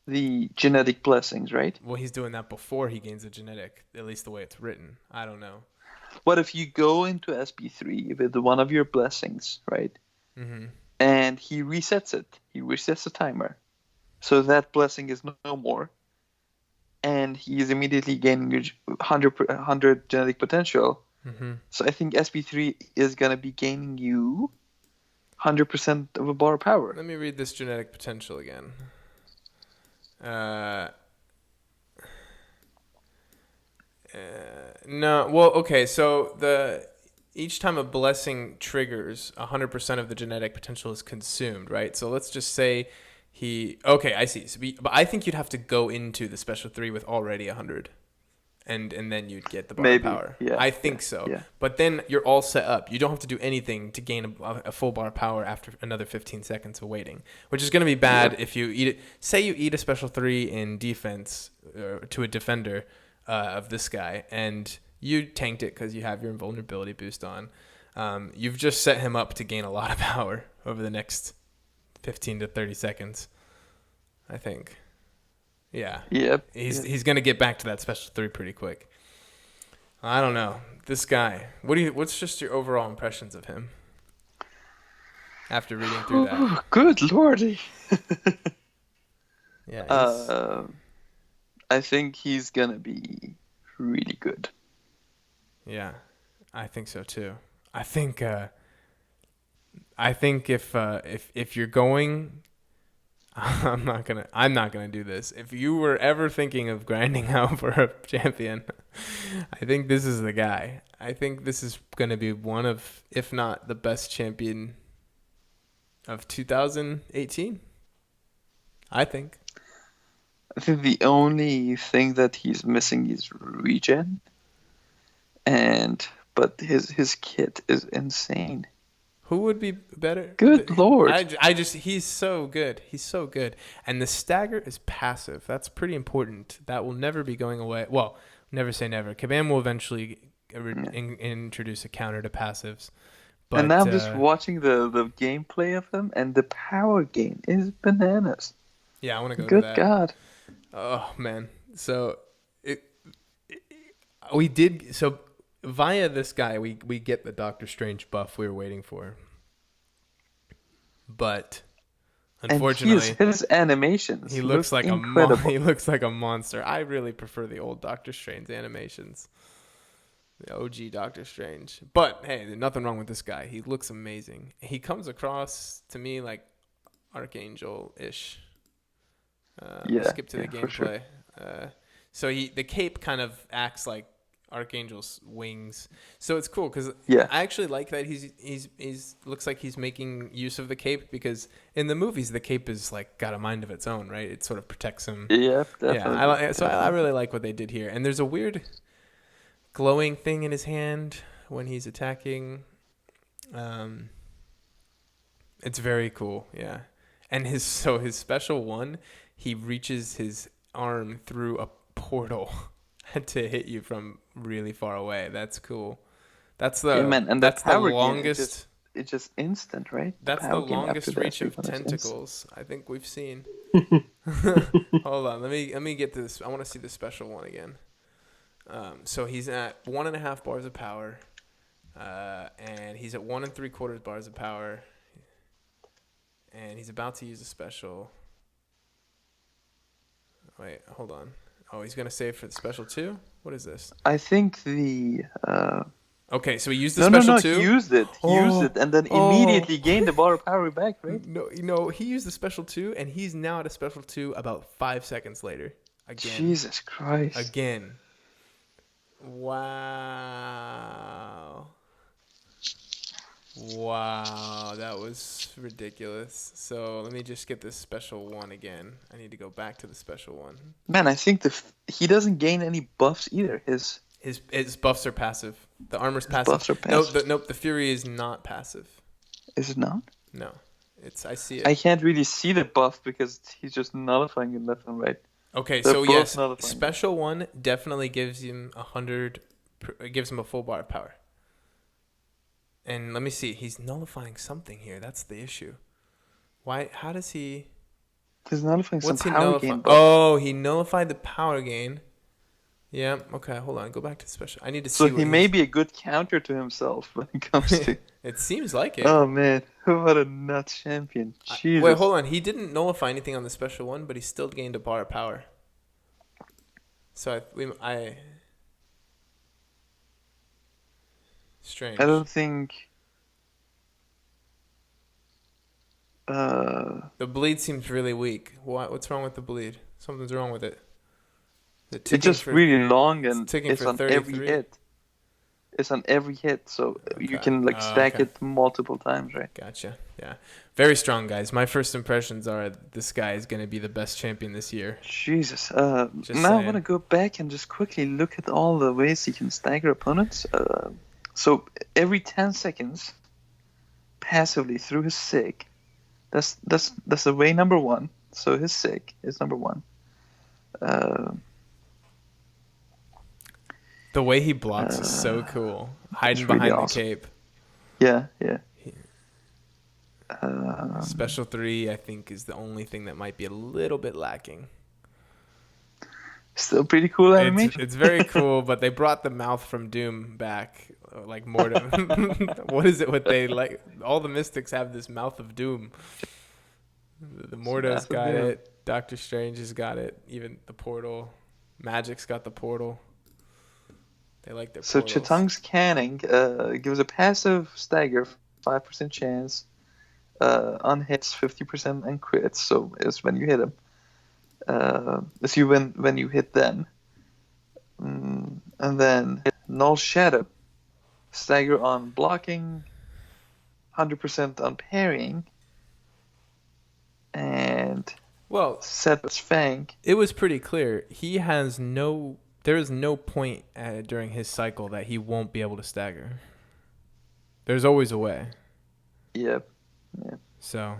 the genetic blessings, right? Well, he's doing that before he gains a genetic, at least the way it's written. I don't know. What if you go into SP3 with one of your blessings, right? Mm-hmm. And he resets it. He resets the timer. So that blessing is no more. And he is immediately gaining 100 genetic potential. Mm-hmm. So I think SP3 is going to be gaining you 100% of a bar power. Let me read this genetic potential again. No, well, okay, so each time a blessing triggers, 100% of the genetic potential is consumed, right? So let's just say okay, I see. But I think you'd have to go into the special 3 with already 100. And then you'd get the bar of power. Yeah, I think so. Yeah. But then you're all set up. You don't have to do anything to gain a full bar of power after another 15 seconds of waiting, which is going to be bad if you eat it. Say you eat a special 3 in defense to a defender of this guy, and you tanked it because you have your invulnerability boost on. You've just set him up to gain a lot of power over the next 15 to 30 seconds, I think. Yeah. Yep. He's gonna get back to that special 3 pretty quick. I don't know. This guy. What's just your overall impressions of him after reading through that? Good lordy. Yeah. I think he's gonna be really good. Yeah, I think so too. I think if you're going. I'm not gonna do this. If you were ever thinking of grinding out for a champion, I think this is the guy. I think this is gonna be one of, if not the best champion of 2018. I think. I think the only thing that he's missing is regen, but his kit is insane. Who would be better? Good lord! He's so good. He's so good. And the stagger is passive. That's pretty important. That will never be going away. Well, never say never. Kabam will eventually introduce a counter to passives. But, and now I'm just watching the gameplay of him, and the power gain is bananas. Yeah, I want to go Good to that. God. Oh, man. So, we did... So, via this guy, we get the Doctor Strange buff we were waiting for. But unfortunately, and his animations. He looks like incredible. He looks like a monster. I really prefer the old Doctor Strange animations. The OG Doctor Strange. But hey, there's nothing wrong with this guy. He looks amazing. He comes across to me like Archangel-ish. Skip to the gameplay. Sure. So the cape kind of acts like Archangel's wings, so it's cool because I actually like that he's looks like he's making use of the cape, because in the movies the cape is like got a mind of its own, right? It sort of protects him. Yeah, definitely. I really like what they did here, and there's a weird glowing thing in his hand when he's attacking. It's very cool, yeah. And his special one, he reaches his arm through a portal to hit you from really far away. That's cool. That's the that's the longest. It's just instant, right? That's the longest reach of tentacles I think we've seen. Hold on, let me get this. I want to see the special one again. So he's at 1.5 bars of power, and he's at 1 3/4 bars of power, and he's about to use a special. Wait, hold on. Oh, he's gonna save for the special 2? What is this? I think the. Okay, so he used the special 2. He used it. And then immediately gained the bar of power back, right? No, he used the special 2, and he's now at a special 2 about 5 seconds later. Again. Jesus Christ. Again. Wow, that was ridiculous. So let me just get this special 1 again. I need to go back to the special 1. Man, I think he doesn't gain any buffs either. His buffs are passive. The armor's passive. Buffs are passive. Nope, the Fury is not passive. Is it not? No. I see it. I can't really see the buff because he's just nullifying it left and right. Okay, so yes, special 1 definitely gives him 100. It gives him a full bar of power. And let me see. He's nullifying something here. That's the issue. Why? How does he? He's nullifying some power gain. Oh, he nullified the power gain. Yeah. Okay. Hold on. Go back to the special. I need to see. So he may be a good counter to himself when it comes to. It seems like it. Oh man, what a nuts champion! Jesus. Wait, hold on. He didn't nullify anything on the special 1, but he still gained a bar of power. So strange. I don't think. The bleed seems really weak. What's wrong with the bleed? Something's wrong with it. It's just really long, and it's on 33? every hit. It's on every hit, so you can stack it multiple times, right? Gotcha. Yeah, very strong, guys. My first impressions are this guy is going to be the best champion this year. Jesus. Now I want to go back and just quickly look at all the ways he can stagger opponents. So every 10 seconds, passively through his sig. That's the way number 1. So his sig is number 1. The way he blocks is so cool. Hiding behind the cape. Yeah. Special 3, I think, is the only thing that might be a little bit lacking. Still pretty cool animation. It's very cool, but they brought the mouth from Doom back, like Mortem. What is it? What they like? All the Mystics have this mouth of Doom. The Mordo's got it. Doctor Strange has got it. Even the Portal. Magic's got the Portal. They like their portals. So Chetung's canning gives a passive stagger, 5% chance, on hits 50% and crits. So it's when you hit him. It's when you hit them. And then Null Shadow, stagger on blocking, 100% on parrying, and Well, Seth's Fang. it was pretty clear. There is no point during his cycle that he won't be able to stagger. There's always a way. Yep. Yeah. So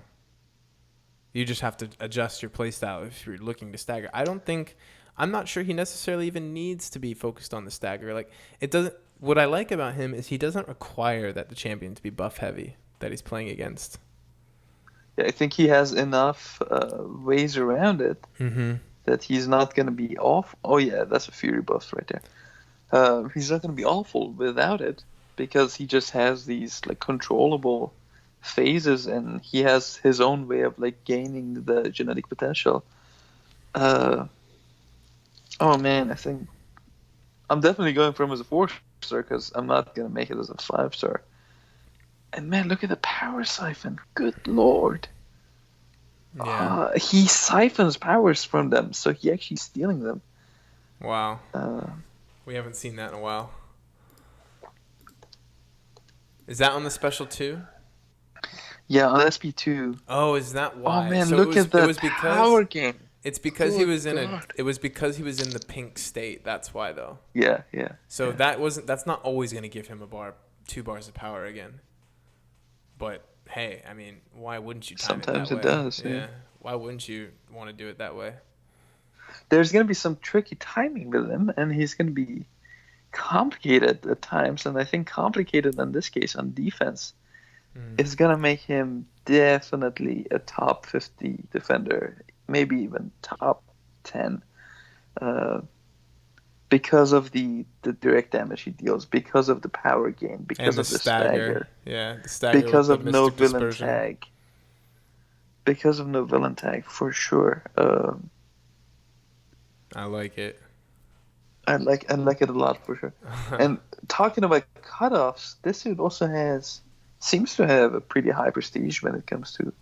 you just have to adjust your playstyle if you're looking to stagger. I'm not sure he necessarily even needs to be focused on the stagger. Like, it doesn't. What I like about him is he doesn't require that the champion to be buff heavy that he's playing against. Yeah, I think he has enough ways around it that he's not going to be off. Oh yeah, that's a Fury buff right there. He's not going to be awful without it because he just has these like controllable phases, and he has his own way of like gaining the genetic potential. Oh man, I think I'm definitely going for him as a 4-star because I'm not gonna make it as a 5-star. And man, look at the power siphon. Good lord. Yeah. He siphons powers from them, so he actually stealing them. Wow. We haven't seen that in a while. Is that on the special too? Yeah, on SP2. Oh, is that why? Oh man, so look at the power game. It's because Good he was in God. It was because he was in the pink state. That's why, though. Yeah. So that's not always going to give him 2 bars of power again. But hey, I mean, why wouldn't you time Sometimes it it that way? does. Yeah. Why wouldn't you want to do it that way? There's gonna be some tricky timing with him, and he's gonna be complicated at times. And I think complicated in this case on defense is gonna make him definitely a top 50 defender, maybe even top 10. Because of the direct damage he deals, because of the power gain, because of the stagger. Yeah, the stagger. Because with of the no Mystic villain Dispersion. tag. Because of no villain tag, for sure. I like it. I like it a lot, for sure. And talking about cutoffs, this dude also seems to have a pretty high prestige when it comes to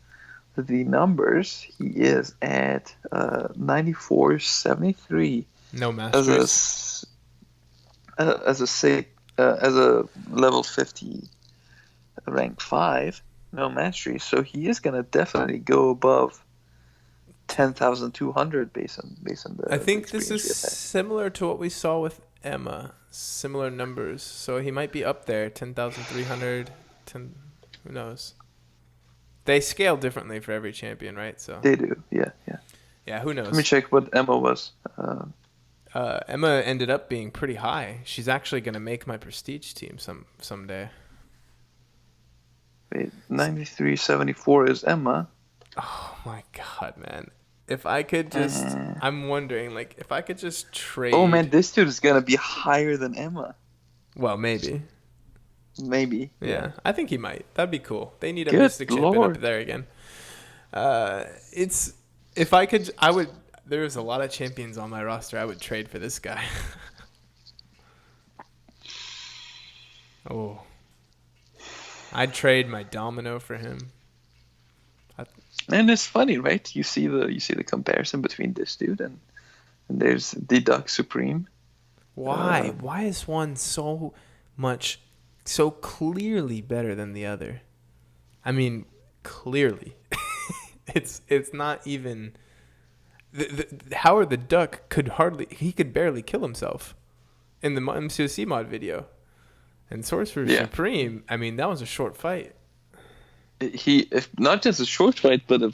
the numbers. He is at 94.73. No masters. As a level 50 rank 5, no mastery, so he is gonna definitely go above 10,200 based on the. I think this is experience similar to what we saw with Emma. Similar numbers, so he might be up there. 10,300. Who knows? They scale differently for every champion, right? So they do, yeah. Yeah, who knows? Let me check what Emma was. Emma ended up being pretty high. She's actually going to make my prestige team someday. Wait, 93.74 is Emma. Oh my god, man. If I could just I'm wondering, like, if I could just trade. Oh man, this dude is gonna be higher than Emma. Well, maybe. Yeah, I think he might. That'd be cool. They need a Mystic champion up there again. If I could, I would. There's a lot of champions on my roster. I would trade for this guy. Oh, I'd trade my Domino for him. And it's funny, right? You see the comparison between this dude and there's the Duck Supreme. Why? Why is one so clearly better than the other? I mean, clearly. It's not even. Howard the Duck could barely kill himself in the MCOC mod video. And Sorcerer Supreme, I mean, that was a short fight. If not just a short fight, but a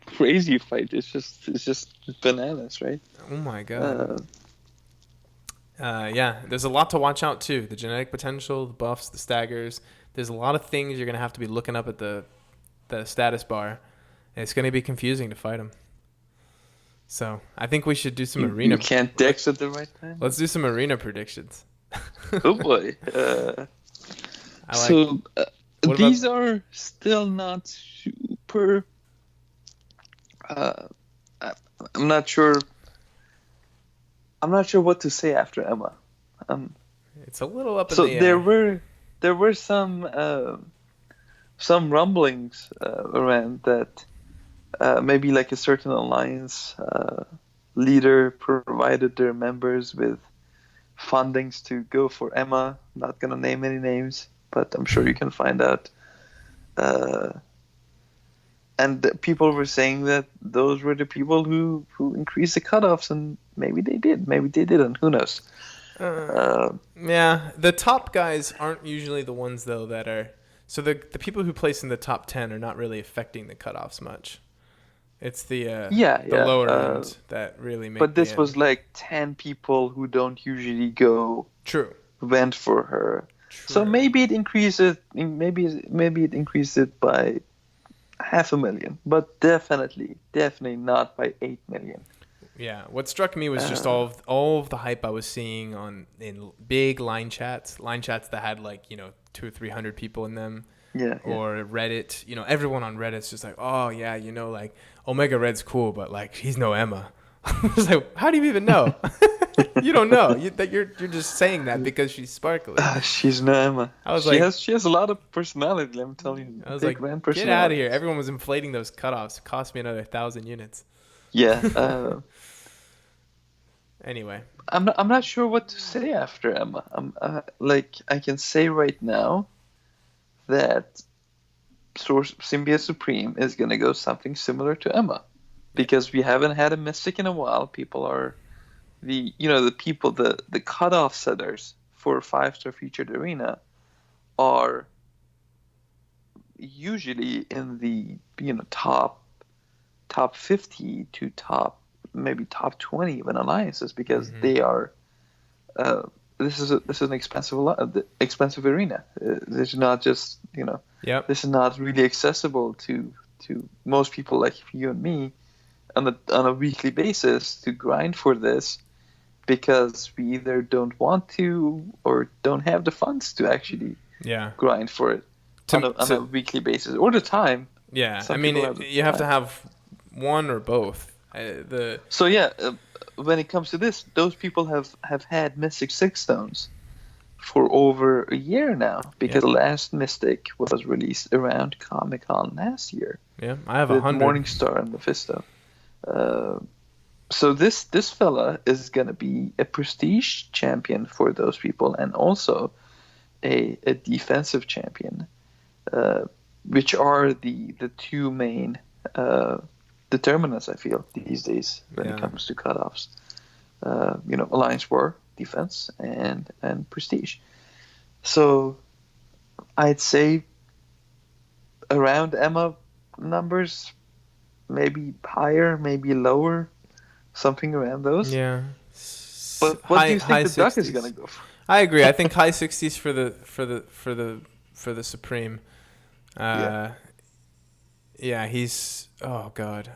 crazy fight. It's just bananas, right? Oh my god. Yeah, there's a lot to watch out too. The genetic potential, the buffs, the staggers. There's a lot of things you're gonna have to be looking up at the status bar. And it's gonna be confusing to fight them. So I think we should do some arena. You can't dex at the right time. Let's do some arena predictions. Oh boy. These are still not super. I'm not sure. I'm not sure what to say after Emma. It's a little up in the air. So there were some rumblings around that maybe like a certain alliance leader provided their members with fundings to go for Emma. Not gonna name any names, but I'm sure you can find out. people were saying that those were the people who increased the cutoffs, and maybe they did, maybe they didn't. Who knows? Yeah, the top guys aren't usually the ones though that are. So the people who place in the top 10 are not really affecting the cutoffs much. It's Yeah, the yeah. lower end that really make But the this end. was like 10 people who don't usually go True. went for her. So True. maybe it increased it. Maybe it increased it by 500,000, but definitely not by 8 million. Yeah. What struck me was just all of the hype I was seeing in big line chats that had like 200 or 300 people in them. Yeah, yeah. Or Reddit, everyone on Reddit's just like, oh yeah, like Omega Red's cool, but like he's no Emma. I was like, how do you even know? You don't know. You're just saying that because she's sparkly. She's no Emma. I was She has a lot of personality. Let me tell you. I was Big like, man get out of personality. here. Everyone was inflating those cutoffs. It cost me another 1,000 units. Yeah. Anyway. I'm not sure what to say after Emma. I can say right now that Symbiote Supreme is gonna go something similar to Emma, because we haven't had a Mystic in a while. People are the cutoff setters for 5-star featured arena are usually in the top 50 to maybe top 20 even alliances, because they are this is an expensive arena. This is not just this is not really accessible to most people like you and me on a weekly basis to grind for this, because we either don't want to or don't have the funds to actually grind for it on a weekly basis, or the time. Yeah, I mean, you have to have one or both. When it comes to this, those people have had Mystic 6 stones for over a year now, because the last Mystic was released around Comic-Con last year. Yeah, I have 100. Morningstar and Mephisto. So this fella is gonna be a prestige champion for those people, and also a defensive champion, which are the two main determinants, I feel, these days when it comes to cutoffs. Alliance War, defense, and prestige. So I'd say around Emma numbers, maybe higher, maybe lower, something around those. Yeah. But what do you think the Duck is gonna go for? I agree. I think high 60s for the Supreme. Yeah, he's. Oh God,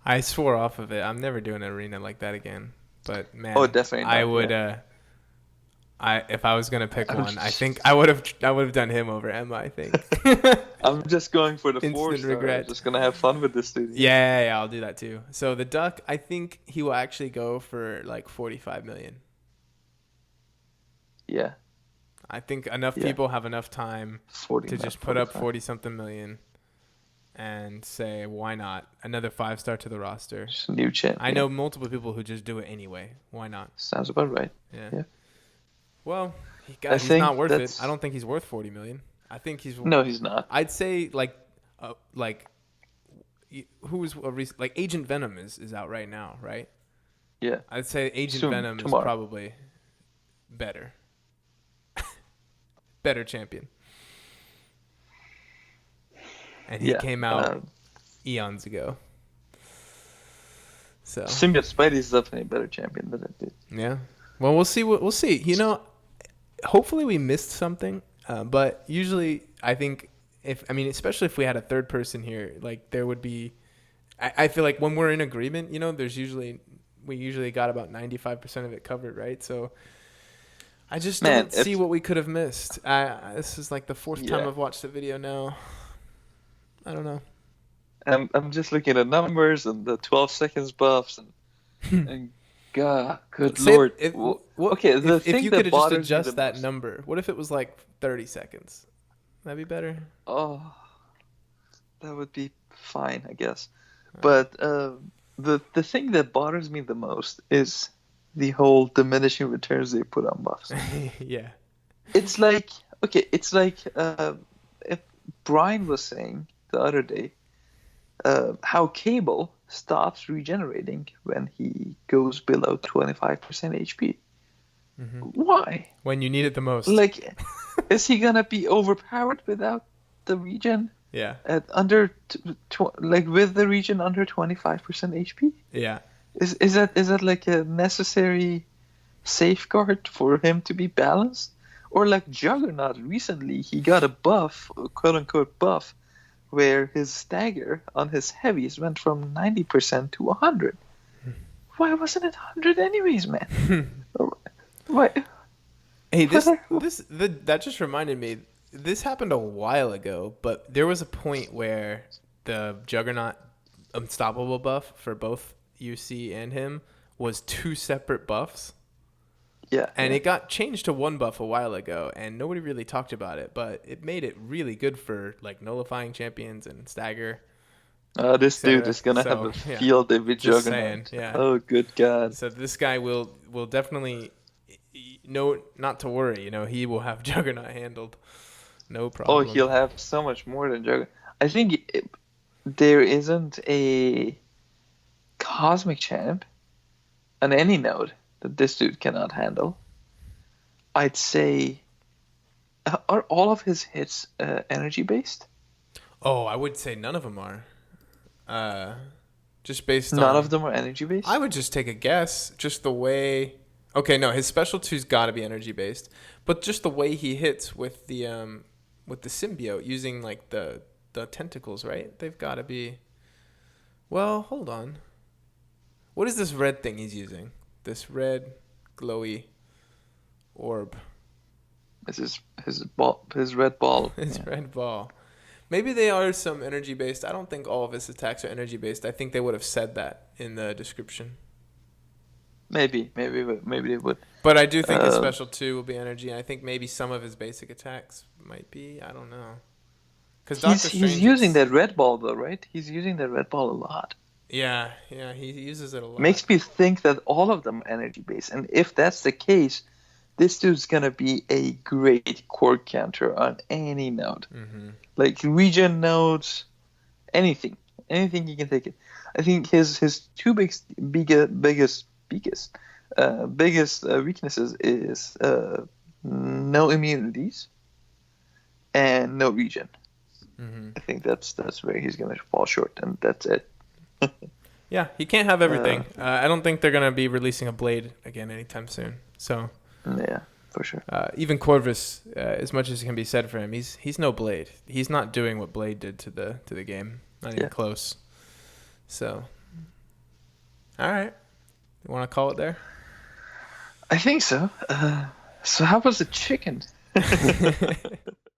I swore off of it. I'm never doing an arena like that again. But man, definitely not, I would. If I was gonna pick one, I think I would have done him over Emma. I think. I'm just going for the 4-star. Regret. I'm just gonna have fun with this dude. Yeah, I'll do that too. So the Duck, I think he will actually go for like 45 million. Yeah. I think enough people have enough time to just put up 40-something million and say, why not? Another 5-star to the roster. Just a new champion. I know multiple people who just do it anyway. Why not? Sounds about right. Yeah. Well, he's not worth it. I don't think he's worth 40 million. I think he's. No, he's not. I'd say who's like Agent Venom is out right now, right? Yeah. I'd say Agent Venom is probably better. Better champion. And he came out eons ago. So Symbiote Spidey is definitely a better champion than that dude. Yeah. Well, we'll see. We'll see. Hopefully we missed something. But usually, I think especially if we had a third person here, like there would be. I feel like when we're in agreement, we usually got about 95% of it covered, right? So. I just don't see what we could have missed. This is like the fourth time I've watched the video now. I don't know. I'm just looking at numbers and the 12 seconds buffs and God, good Lord. If you could have just adjust that number, what if it was like 30 seconds? That'd be better. Oh, that would be fine, I guess. But the thing that bothers me the most is the whole diminishing returns they put on buffs. Yeah. It's like if Brian was saying the other day how Cable stops regenerating when he goes below 25% HP. Why? When you need it the most. Like, is he gonna be overpowered without the regen? Yeah. At with the regen under 25% HP? Yeah. Is that like a necessary safeguard for him to be balanced? Or like Juggernaut recently, he got a buff, quote unquote buff, where his stagger on his heavies went from 90% to 100. Why wasn't it 100 anyways, man? Why? Hey, that just reminded me. This happened a while ago, but there was a point where the Juggernaut Unstoppable buff for both UC and him was 2 separate buffs. Yeah. And it got changed to 1 buff a while ago, and nobody really talked about it, but it made it really good for like nullifying champions and stagger. This dude is gonna have a field day with Just Juggernaut. saying, yeah. Oh, good God. So this guy will definitely, not to worry. He will have Juggernaut handled, no problem. Oh, he'll have so much more than Juggernaut. I think there isn't a Cosmic Champ on any node that this dude cannot handle. I'd say, are all of his hits energy based? Oh, I would say none of them are. Just based on... None of them are energy based? I would just take a guess. Just the way... Okay, no, his special 2's got to be energy based. But just the way he hits with the symbiote using like the tentacles, right? They've got to be... Well, hold on. What is this red thing he's using? This red glowy orb. This is his red ball. His red ball. Maybe they are some energy based. I don't think all of his attacks are energy based. I think they would have said that in the description. Maybe they would. But I do think his special 2 will be energy. I think maybe some of his basic attacks might be. I don't know. Because he's using that red ball though, right? He's using that red ball a lot. Yeah, he uses it a lot. Makes me think that all of them are energy based, and if that's the case, this dude's gonna be a great core counter on any node. Mm-hmm. Like regen nodes, anything you can take it. I think his 2 biggest weaknesses is no immunities and no regen. Mm-hmm. I think that's where he's gonna fall short, and that's it. Yeah, he can't have everything. I don't think they're gonna be releasing a Blade again anytime soon. So yeah, for sure. Even Corvus, as much as can be said for him, he's no Blade. He's not doing what Blade did to the game. Not even close. So, all right, you want to call it there? I think so. So how was the chicken?